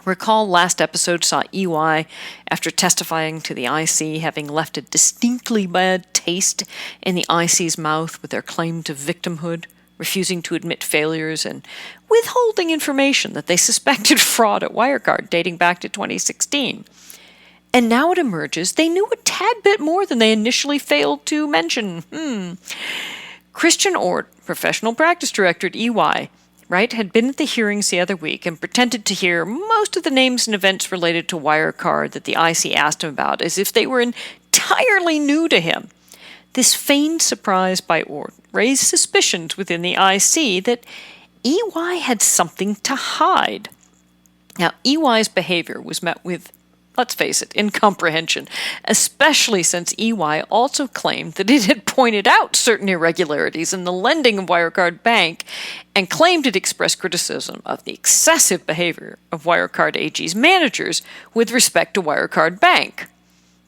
Recall last episode saw EY, after testifying to the IC, having left a distinctly bad taste in the IC's mouth with their claim to victimhood, refusing to admit failures, and withholding information that they suspected fraud at Wirecard dating back to 2016. And now it emerges they knew a tad bit more than they initially failed to mention. Christian Ort, professional practice director at EY, right, had been at the hearings the other week and pretended to hear most of the names and events related to Wirecard that the IC asked him about as if they were entirely new to him. This feigned surprise by Ort raised suspicions within the IC that EY had something to hide. Now, EY's behavior was met with, let's face it, incomprehension, especially since EY also claimed that it had pointed out certain irregularities in the lending of Wirecard Bank and claimed it expressed criticism of the excessive behavior of Wirecard AG's managers with respect to Wirecard Bank.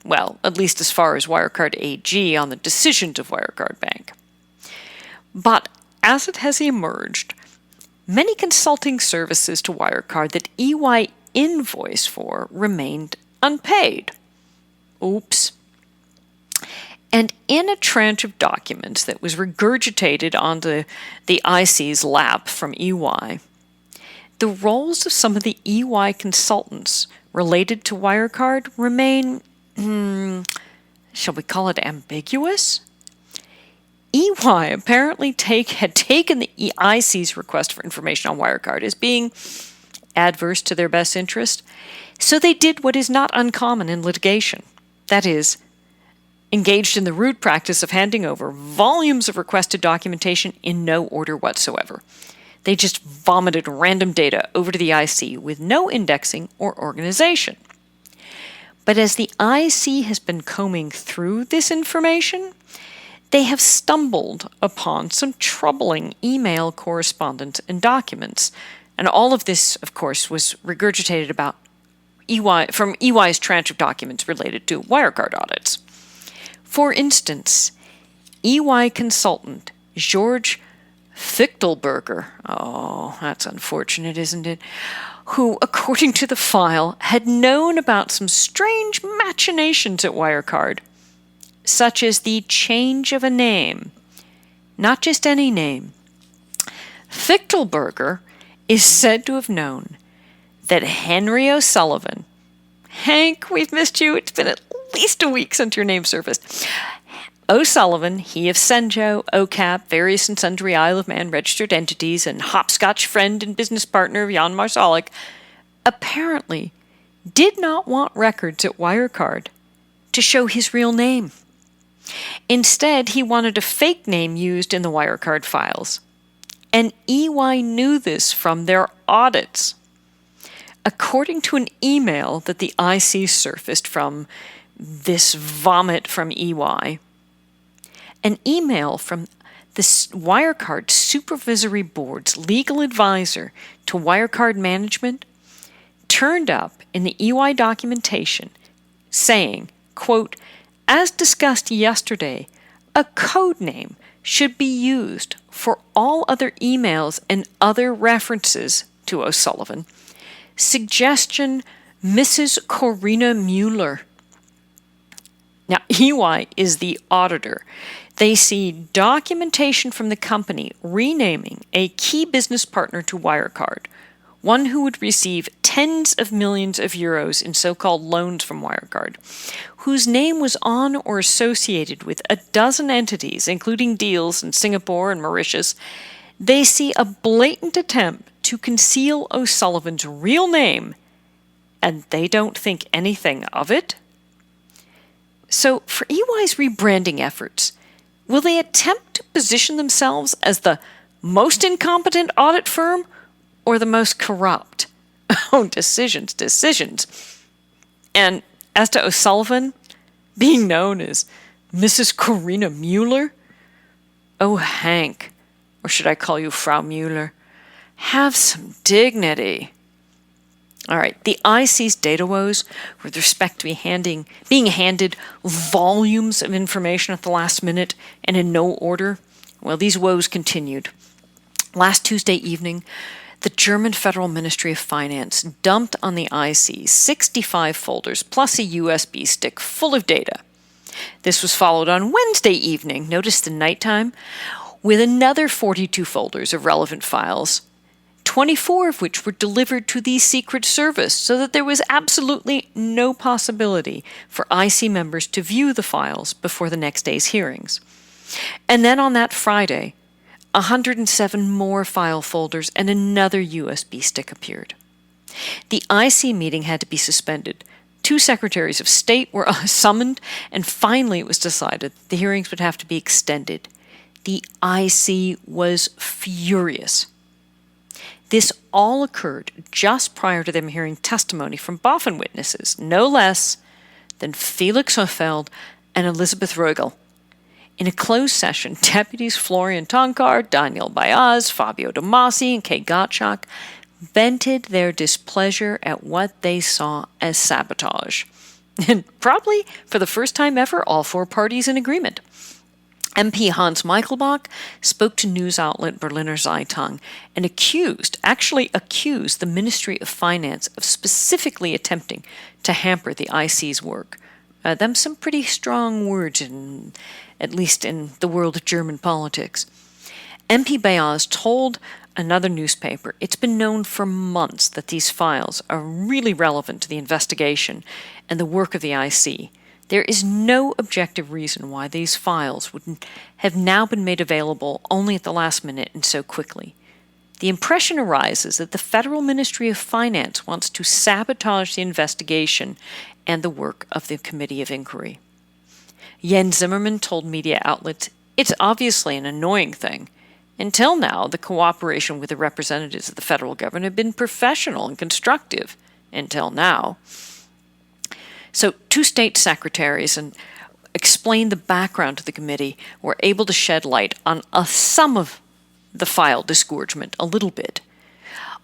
Well, at least as far as Wirecard AG on the decisions of Wirecard Bank. But as it has emerged, many consulting services to Wirecard that EY invoiced for remained unpaid. Oops. And in a tranche of documents that was regurgitated onto the IC's lap from EY, the roles of some of the EY consultants related to Wirecard remain, shall we call it ambiguous? EY apparently had taken the IC's request for information on Wirecard as being adverse to their best interest, so they did what is not uncommon in litigation. That is, engaged in the rude practice of handing over volumes of requested documentation in no order whatsoever. They just vomited random data over to the IC with no indexing or organization. But as the IC has been combing through this information, they have stumbled upon some troubling email correspondence and documents. And all of this, of course, was regurgitated about EY from EY's tranche of documents related to Wirecard audits. For instance, EY consultant George Fichtelberger, oh, that's unfortunate, isn't it? Who, according to the file, had known about some strange machinations at Wirecard, such as the change of a name. Not just any name. Fichtelberger is said to have known that Henry O'Sullivan, Hank, we've missed you, it's been at least a week since your name surfaced. O'Sullivan, he of Senjo, OCAP, various and sundry Isle of Man registered entities, and hopscotch friend and business partner of Jan Marsalic, apparently did not want records at Wirecard to show his real name. Instead, he wanted a fake name used in the Wirecard files. And EY knew this from their audits. According to an email that the IC surfaced from this vomit from EY, an email from this Wirecard Supervisory Board's legal advisor to Wirecard management turned up in the EY documentation saying, quote, "As discussed yesterday, a code name should be used for all other emails and other references to O'Sullivan. Suggestion, Mrs. Corina Mueller." Now, EY is the auditor. They see documentation from the company renaming a key business partner to Wirecard, one who would receive tens of millions of euros in so-called loans from Wirecard, whose name was on or associated with a dozen entities, including deals in Singapore and Mauritius. They see a blatant attempt to conceal O'Sullivan's real name, and they don't think anything of it. So, for EY's rebranding efforts, will they attempt to position themselves as the most incompetent audit firm or the most corrupt? Oh, decisions. And as to O'Sullivan, being known as Mrs. Corina Mueller, oh, Hank, or should I call you Frau Mueller, have some dignity. All right, the IC's data woes with respect to being handed volumes of information at the last minute and in no order, well, these woes continued. Last Tuesday evening, the German Federal Ministry of Finance dumped on the IC 65 folders plus a USB stick full of data. This was followed on Wednesday evening, notice the nighttime, with another 42 folders of relevant files, 24 of which were delivered to the Secret Service so that there was absolutely no possibility for IC members to view the files before the next day's hearings. And then on that Friday, 107 more file folders and another USB stick appeared. The IC meeting had to be suspended. 2 secretaries of state were summoned, and finally it was decided the hearings would have to be extended. The IC was furious. This all occurred just prior to them hearing testimony from BaFin witnesses, no less than Felix Hoffeld and Elizabeth Rögel. In a closed session, deputies Florian Tonkar, Daniel Bayaz, Fabio De Masi, and Kay Gottschalk vented their displeasure at what they saw as sabotage. And probably for the first time ever, all 4 parties in agreement. MP Hans Michelbach spoke to news outlet Berliner Zeitung and accused the Ministry of Finance of specifically attempting to hamper the IC's work. Them some pretty strong words, at least in the world of German politics. MP Bayaz told another newspaper it's been known for months that these files are really relevant to the investigation and the work of the IC. There is no objective reason why these files would have now been made available only at the last minute and so quickly. The impression arises that the Federal Ministry of Finance wants to sabotage the investigation and the work of the Committee of Inquiry. Jens Zimmermann told media outlets it's obviously an annoying thing. Until now, the cooperation with the representatives of the federal government had been professional and constructive. Until now. So 2 state secretaries explained the background to the committee, were able to shed light on some of the file disgorgement a little bit.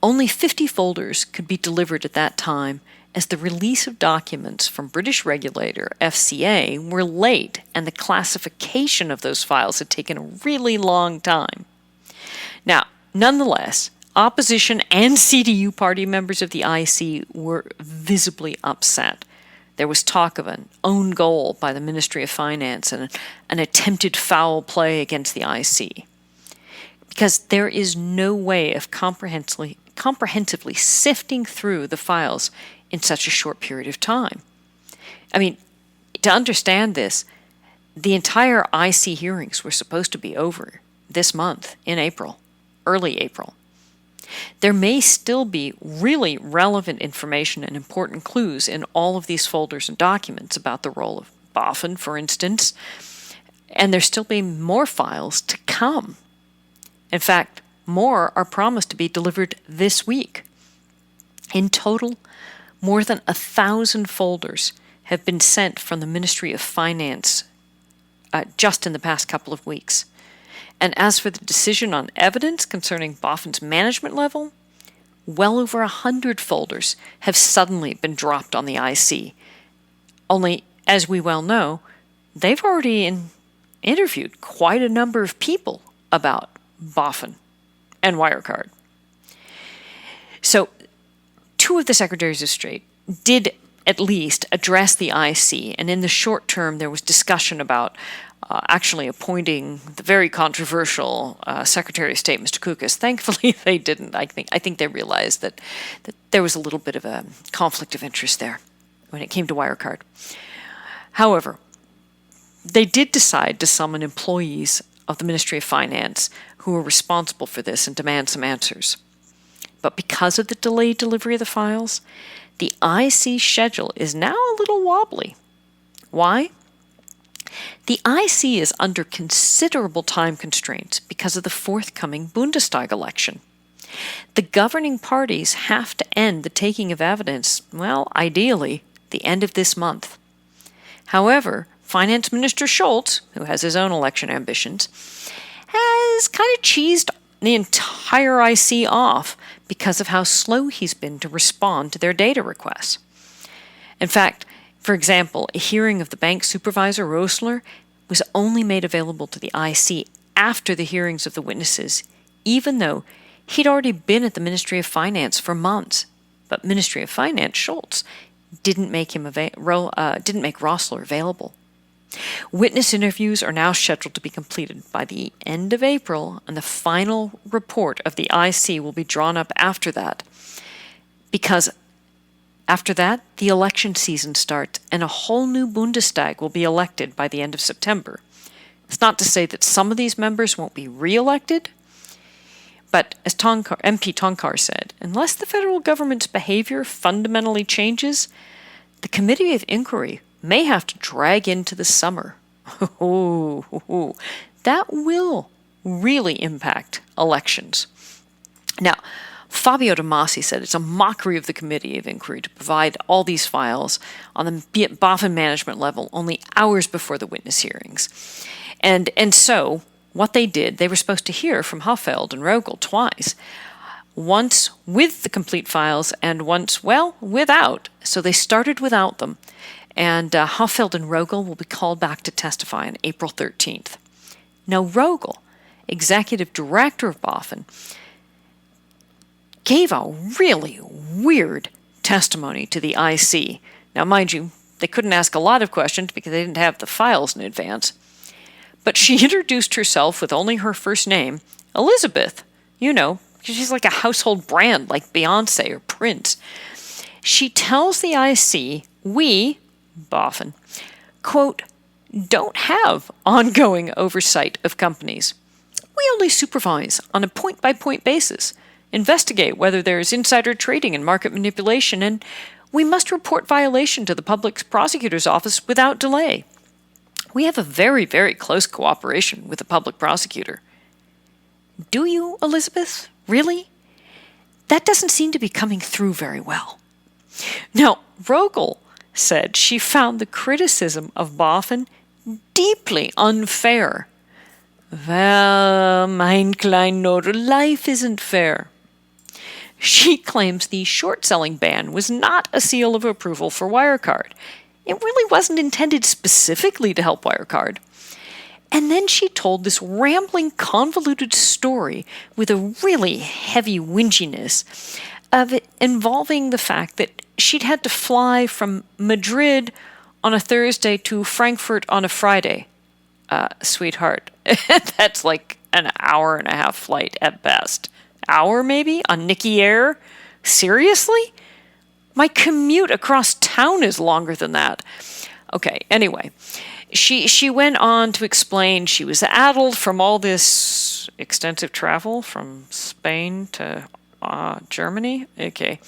Only 50 folders could be delivered at that time, as the release of documents from British regulator FCA were late and the classification of those files had taken a really long time. Now, nonetheless, opposition and CDU party members of the IC were visibly upset. There was talk of an own goal by the Ministry of Finance and an attempted foul play against the IC. Because there is no way of comprehensively sifting through the files in such a short period of time. I mean, to understand this, the entire IC hearings were supposed to be over this month, in April, early April. There may still be really relevant information and important clues in all of these folders and documents about the role of BaFin, for instance. And there's still being more files to come. In fact, more are promised to be delivered this week. In total, more than 1,000 folders have been sent from the Ministry of Finance just in the past couple of weeks. And as for the decision on evidence concerning Boffin's management level, well over 100 folders have suddenly been dropped on the IC. Only, as we well know, they've already interviewed quite a number of people about Boffin and Wirecard. So, two of the Secretaries of State did at least address the IC, and in the short term there was discussion about actually appointing the very controversial Secretary of State, Mr. Kukas. Thankfully, they didn't. I think they realized that there was a little bit of a conflict of interest there when it came to Wirecard. However, they did decide to summon employees of the Ministry of Finance who were responsible for this and demand some answers. But because of the delayed delivery of the files, the IC schedule is now a little wobbly. Why? The IC is under considerable time constraints because of the forthcoming Bundestag election. The governing parties have to end the taking of evidence, well, ideally, the end of this month. However, Finance Minister Schultz, who has his own election ambitions, has kind of cheesed the entire IC off because of how slow he's been to respond to their data requests. In fact, for example, a hearing of the bank supervisor, Rosler, was only made available to the IC after the hearings of the witnesses, even though he'd already been at the Ministry of Finance for months. But Ministry of Finance, Schultz, didn't make Rosler available. Witness interviews are now scheduled to be completed by the end of April, and the final report of the IC will be drawn up after that. Because after that, the election season starts, and a whole new Bundestag will be elected by the end of September. It's not to say that some of these members won't be re-elected, but as MP Tonkar said, unless the federal government's behavior fundamentally changes, the Committee of Inquiry may have to drag into the summer. That will really impact elections. Now, Fabio De Masi said it's a mockery of the Committee of Inquiry to provide all these files on the Boffin management level only hours before the witness hearings. And so, what they did, they were supposed to hear from Hoffeld and Rogel twice. Once with the complete files and once, well, without. So they started without them. And Hoffeld and Rogel will be called back to testify on April 13th. Now, Rogel, executive director of Boffin, gave a really weird testimony to the IC. Now, mind you, they couldn't ask a lot of questions because they didn't have the files in advance. But she introduced herself with only her first name, Elizabeth. You know, she's like a household brand like Beyonce or Prince. She tells the IC, we, Boffin, quote, don't have ongoing oversight of companies. We only supervise on a point-by-point basis, investigate whether there is insider trading and market manipulation, and we must report violation to the public prosecutor's office without delay. We have a very, very close cooperation with the public prosecutor. Do you, Elizabeth? Really? That doesn't seem to be coming through very well. Now, Rogel said she found the criticism of Boffin deeply unfair. Well, mein klein Nodel, life isn't fair. She claims the short-selling ban was not a seal of approval for Wirecard. It really wasn't intended specifically to help Wirecard. And then she told this rambling, convoluted story with a really heavy whinginess of it involving the fact that she'd had to fly from Madrid on a Thursday to Frankfurt on a Friday. Sweetheart, that's like an hour and a half flight at best. Hour, maybe, on Nikki Air? Seriously? My commute across town is longer than that. Okay, anyway, she went on to explain she was addled from all this extensive travel from Spain to Germany. Okay.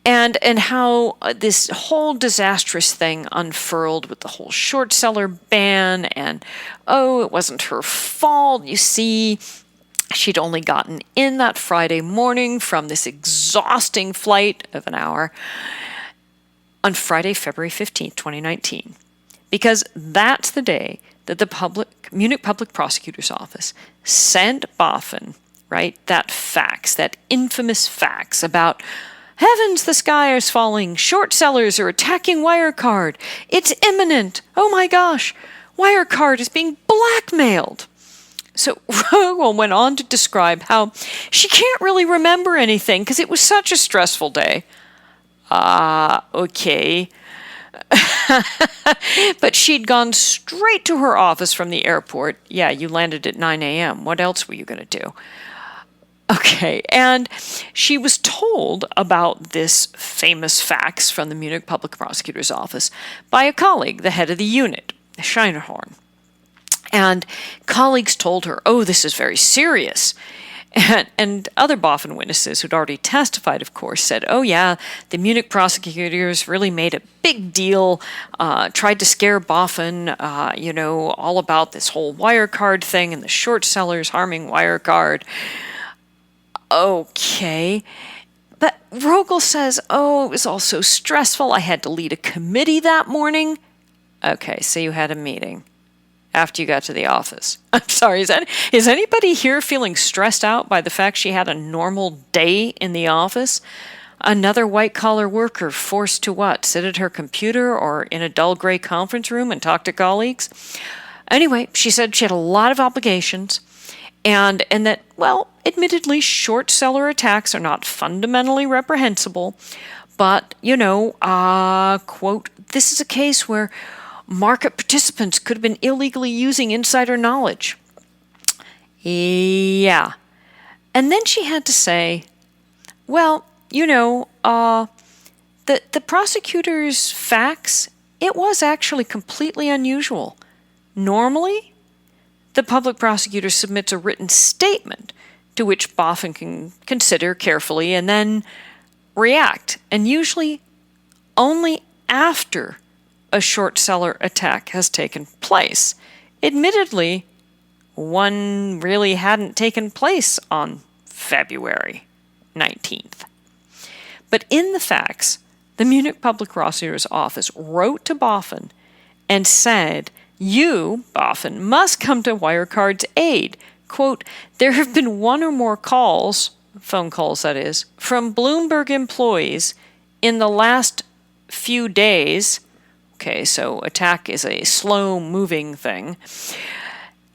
and how this whole disastrous thing unfurled with the whole short seller ban, and it wasn't her fault. You see, she'd only gotten in that Friday morning from this exhausting flight of an hour on Friday, February 15th, 2019, because that's the day that the Munich Public Prosecutor's Office sent BaFin, right, that fax, that infamous fax about, heavens, the sky is falling, short sellers are attacking Wirecard, it's imminent, oh my gosh, Wirecard is being blackmailed. So Rogel went on to describe how she can't really remember anything because it was such a stressful day. Okay. But she'd gone straight to her office from the airport. Yeah, you landed at 9 a.m. What else were you going to do? Okay, and she was told about this famous fax from the Munich Public Prosecutor's Office by a colleague, the head of the unit, Scheinerhorn. And colleagues told her, this is very serious. And other BaFin witnesses who'd already testified, of course, said, yeah, the Munich prosecutors really made a big deal, tried to scare BaFin, all about this whole Wirecard thing and the short sellers harming Wirecard. Okay. But Rogel says, it was all so stressful. I had to lead a committee that morning. Okay, so you had a meeting after you got to the office. I'm sorry, is anybody here feeling stressed out by the fact she had a normal day in the office? Another white-collar worker forced to what? Sit at her computer or in a dull gray conference room and talk to colleagues? Anyway, she said she had a lot of obligations and that, admittedly, short seller attacks are not fundamentally reprehensible, but, quote, this is a case where market participants could have been illegally using insider knowledge. Yeah. And then she had to say, the prosecutor's fax, it was actually completely unusual. Normally, the public prosecutor submits a written statement to which BaFin can consider carefully and then react, and usually only after a short seller attack has taken place. Admittedly, one really hadn't taken place on February 19th. But in the fax, the Munich Public Prosecutor's Office wrote to BaFin and said, you, BaFin, must come to Wirecard's aid. Quote, there have been one or more calls, phone calls that is, from Bloomberg employees in the last few days. Okay, so attack is a slow-moving thing,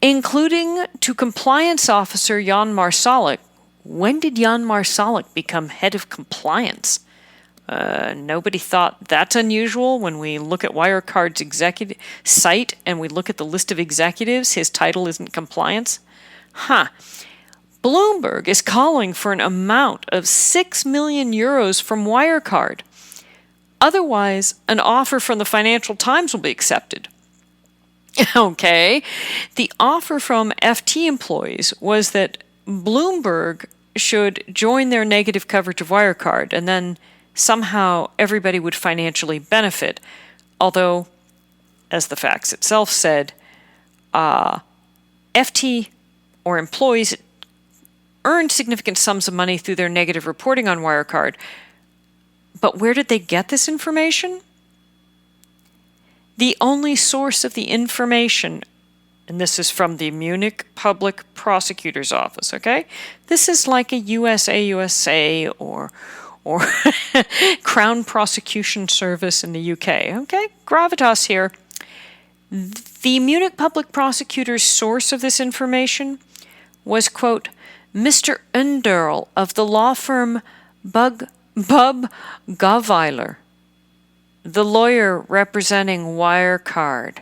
including to compliance officer Jan Marsalic. When did Jan Marsalic become head of compliance? Nobody thought that's unusual. When we look at Wirecard's executive site and we look at the list of executives, his title isn't compliance. Bloomberg is calling for an amount of 6 million euros from Wirecard. Otherwise, an offer from the Financial Times will be accepted. Okay. The offer from FT employees was that Bloomberg should join their negative coverage of Wirecard, and then somehow everybody would financially benefit. Although, as the fax itself said, FT or employees earned significant sums of money through their negative reporting on Wirecard. But where did they get this information? The only source of the information, and this is from the Munich Public Prosecutor's Office, okay? This is like a USA or Crown Prosecution Service in the UK, okay? Gravitas here. The Munich Public Prosecutor's source of this information was, quote, Mr. Underl of the law firm Bub Gaweiler, the lawyer representing Wirecard.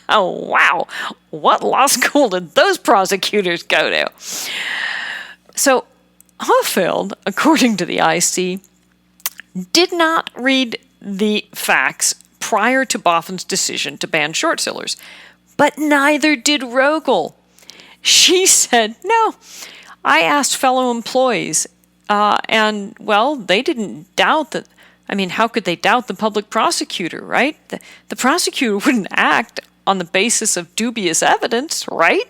Oh, wow. What law school did those prosecutors go to? So, Hoffeld, according to the IC, did not read the facts prior to BaFin's decision to ban short sellers, but neither did Rogel. She said, no, I asked fellow employees, And, well, they didn't doubt that. I mean, how could they doubt the public prosecutor, right? The prosecutor wouldn't act on the basis of dubious evidence, right?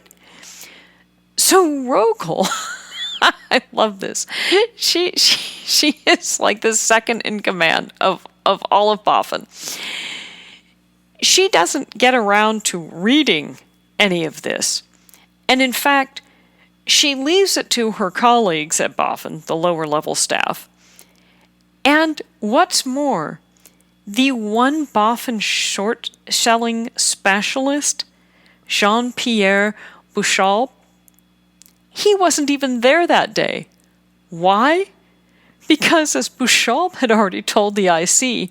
So Rogel, I love this. She is like the second in command of all of Boffin. She doesn't get around to reading any of this. And in fact, she leaves it to her colleagues at Boffin, the lower level staff. And what's more, the one Boffin short-selling specialist, Jean-Pierre Bouchard, he wasn't even there that day. Why? Because, as Bouchard had already told the IC,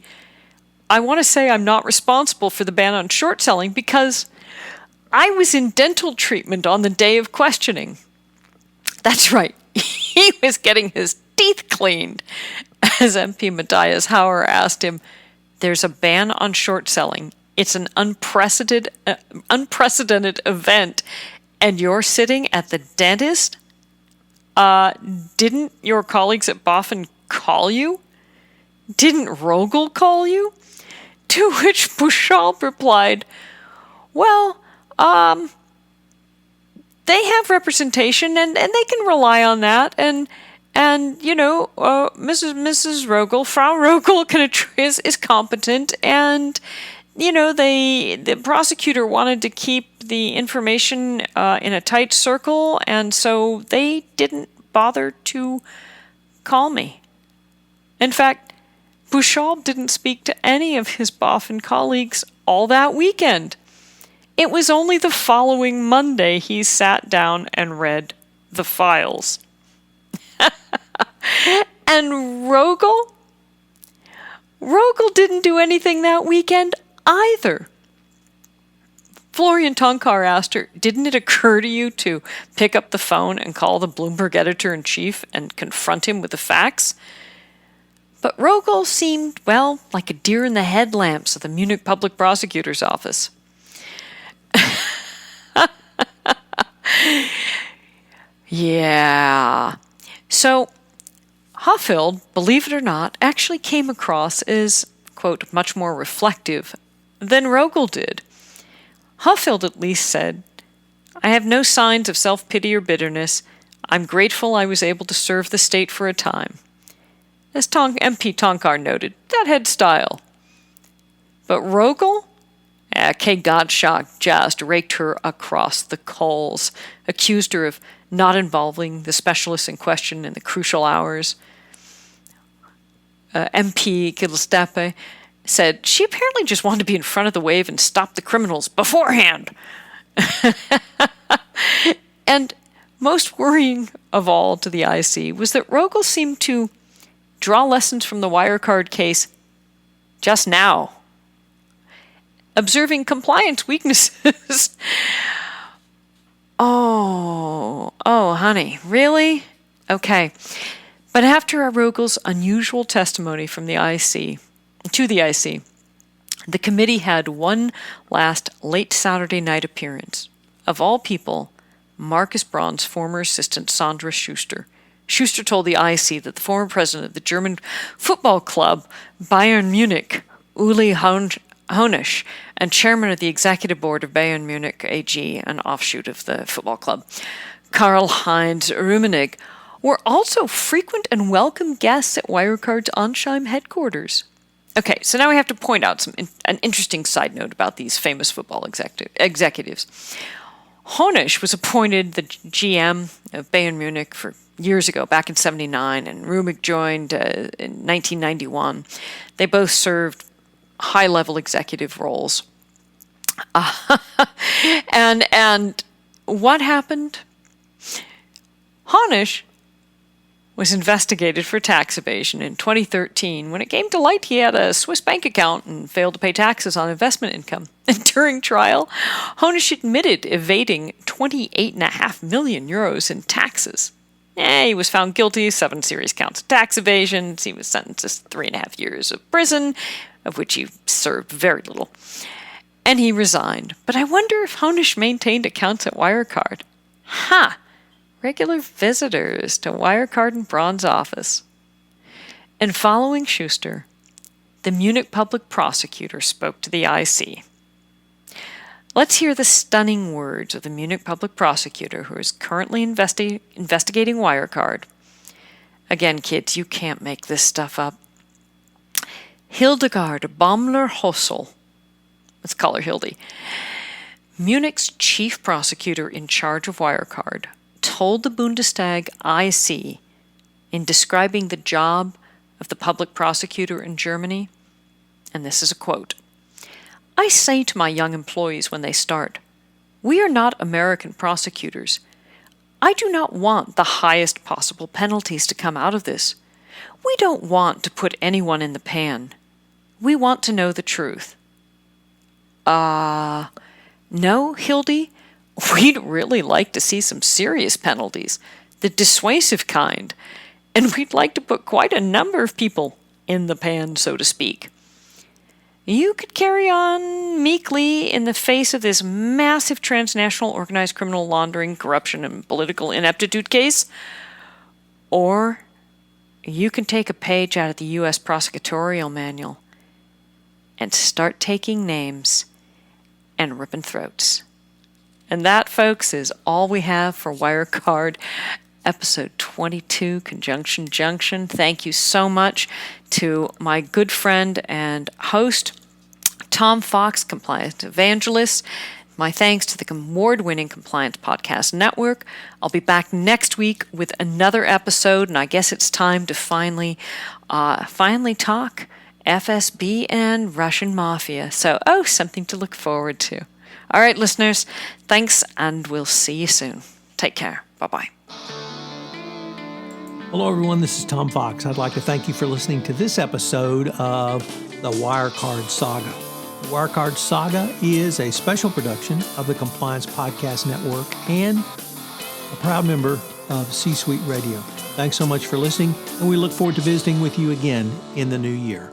I want to say I'm not responsible for the ban on short-selling because I was in dental treatment on the day of questioning. That's right. He was getting his teeth cleaned. As MP Matthias Hauer asked him, there's a ban on short selling. It's an unprecedented event. And you're sitting at the dentist? Didn't your colleagues at Boffin call you? Didn't Rogel call you? To which Bouchard replied, well, they have representation and they can rely on that. And you know, Mrs. Rogel, Frau Rogel is competent, and you know, the prosecutor wanted to keep the information in a tight circle, and so they didn't bother to call me. In fact, Bouchard didn't speak to any of his Boffin colleagues all that weekend. It was only the following Monday he sat down and read the files. And Rogel didn't do anything that weekend either. Florian Tonkar asked her, didn't it occur to you to pick up the phone and call the Bloomberg editor-in-chief and confront him with the facts? But Rogel seemed, well, like a deer in the headlamps of the Munich public prosecutor's office. Yeah. So Hoffield, believe it or not, actually came across as, quote, much more reflective than Rogel did. Hoffield at least said, I have no signs of self-pity or bitterness. I'm grateful I was able to serve the state for a time. As MP Tonkar noted, that had style. But Rogel? Kay Gottschalk just raked her across the coals, accused her of not involving the specialists in question in the crucial hours. MP Kidelstepe said she apparently just wanted to be in front of the wave and stop the criminals beforehand. And most worrying of all to the IC was that Rogel seemed to draw lessons from the Wirecard case just now, observing compliance weaknesses. Oh, honey, really? Okay. But after Rogel's unusual testimony to the IC, the committee had one last late Saturday night appearance. Of all people, Marcus Braun's former assistant Sandra Schuster. Schuster told the IC that the former president of the German football club Bayern Munich, Uli Hoeneß, and chairman of the executive board of Bayern Munich AG, an offshoot of the football club, Karl-Heinz Rummenigge, were also frequent and welcome guests at Wirecard's Onsheim headquarters. Okay, so now we have to point out an interesting side note about these famous football executives. Hoeneß was appointed the GM of Bayern Munich for years ago, back in 1979, and Rummenigge joined in 1991. They both served high-level executive roles. And what happened? Hoeneß was investigated for tax evasion in 2013. When it came to light, he had a Swiss bank account and failed to pay taxes on investment income. And during trial, Hoeneß admitted evading 28.5 million euros in taxes. He was found guilty of 7 serious counts of tax evasion. He was sentenced to 3.5 years of prison, of which he served very little. And he resigned. But I wonder if Hoeneß maintained accounts at Wirecard. regular visitors to Wirecard and Braun's office. And following Schuster, the Munich public prosecutor spoke to the IC. Let's hear the stunning words of the Munich public prosecutor who is currently investigating Wirecard. Again, kids, you can't make this stuff up. Hildegard Baumler-Hossel, let's call her Hildy, Munich's chief prosecutor in charge of Wirecard, told the Bundestag IC in describing the job of the public prosecutor in Germany, and this is a quote, "I say to my young employees when they start, we are not American prosecutors. I do not want the highest possible penalties to come out of this. We don't want to put anyone in the pan. We want to know the truth." No, Hildy, we'd really like to see some serious penalties, the dissuasive kind, and we'd like to put quite a number of people in the pan, so to speak. You could carry on meekly in the face of this massive transnational organized criminal laundering, corruption, and political ineptitude case, or you can take a page out of the U.S. prosecutorial manual and start taking names and ripping throats. And that, folks, is all we have for Wirecard Episode 22, Conjunction Junction. Thank you so much to my good friend and host, Tom Fox, Compliance Evangelist. My thanks to the award-winning Compliance Podcast Network. I'll be back next week with another episode, and I guess it's time to finally talk FSB and Russian Mafia. So, something to look forward to. All right, listeners, thanks, and we'll see you soon. Take care. Bye-bye. Hello, everyone. This is Tom Fox. I'd like to thank you for listening to this episode of the Wirecard Saga. The Wirecard Saga is a special production of the Compliance Podcast Network and a proud member of C-Suite Radio. Thanks so much for listening, and we look forward to visiting with you again in the new year.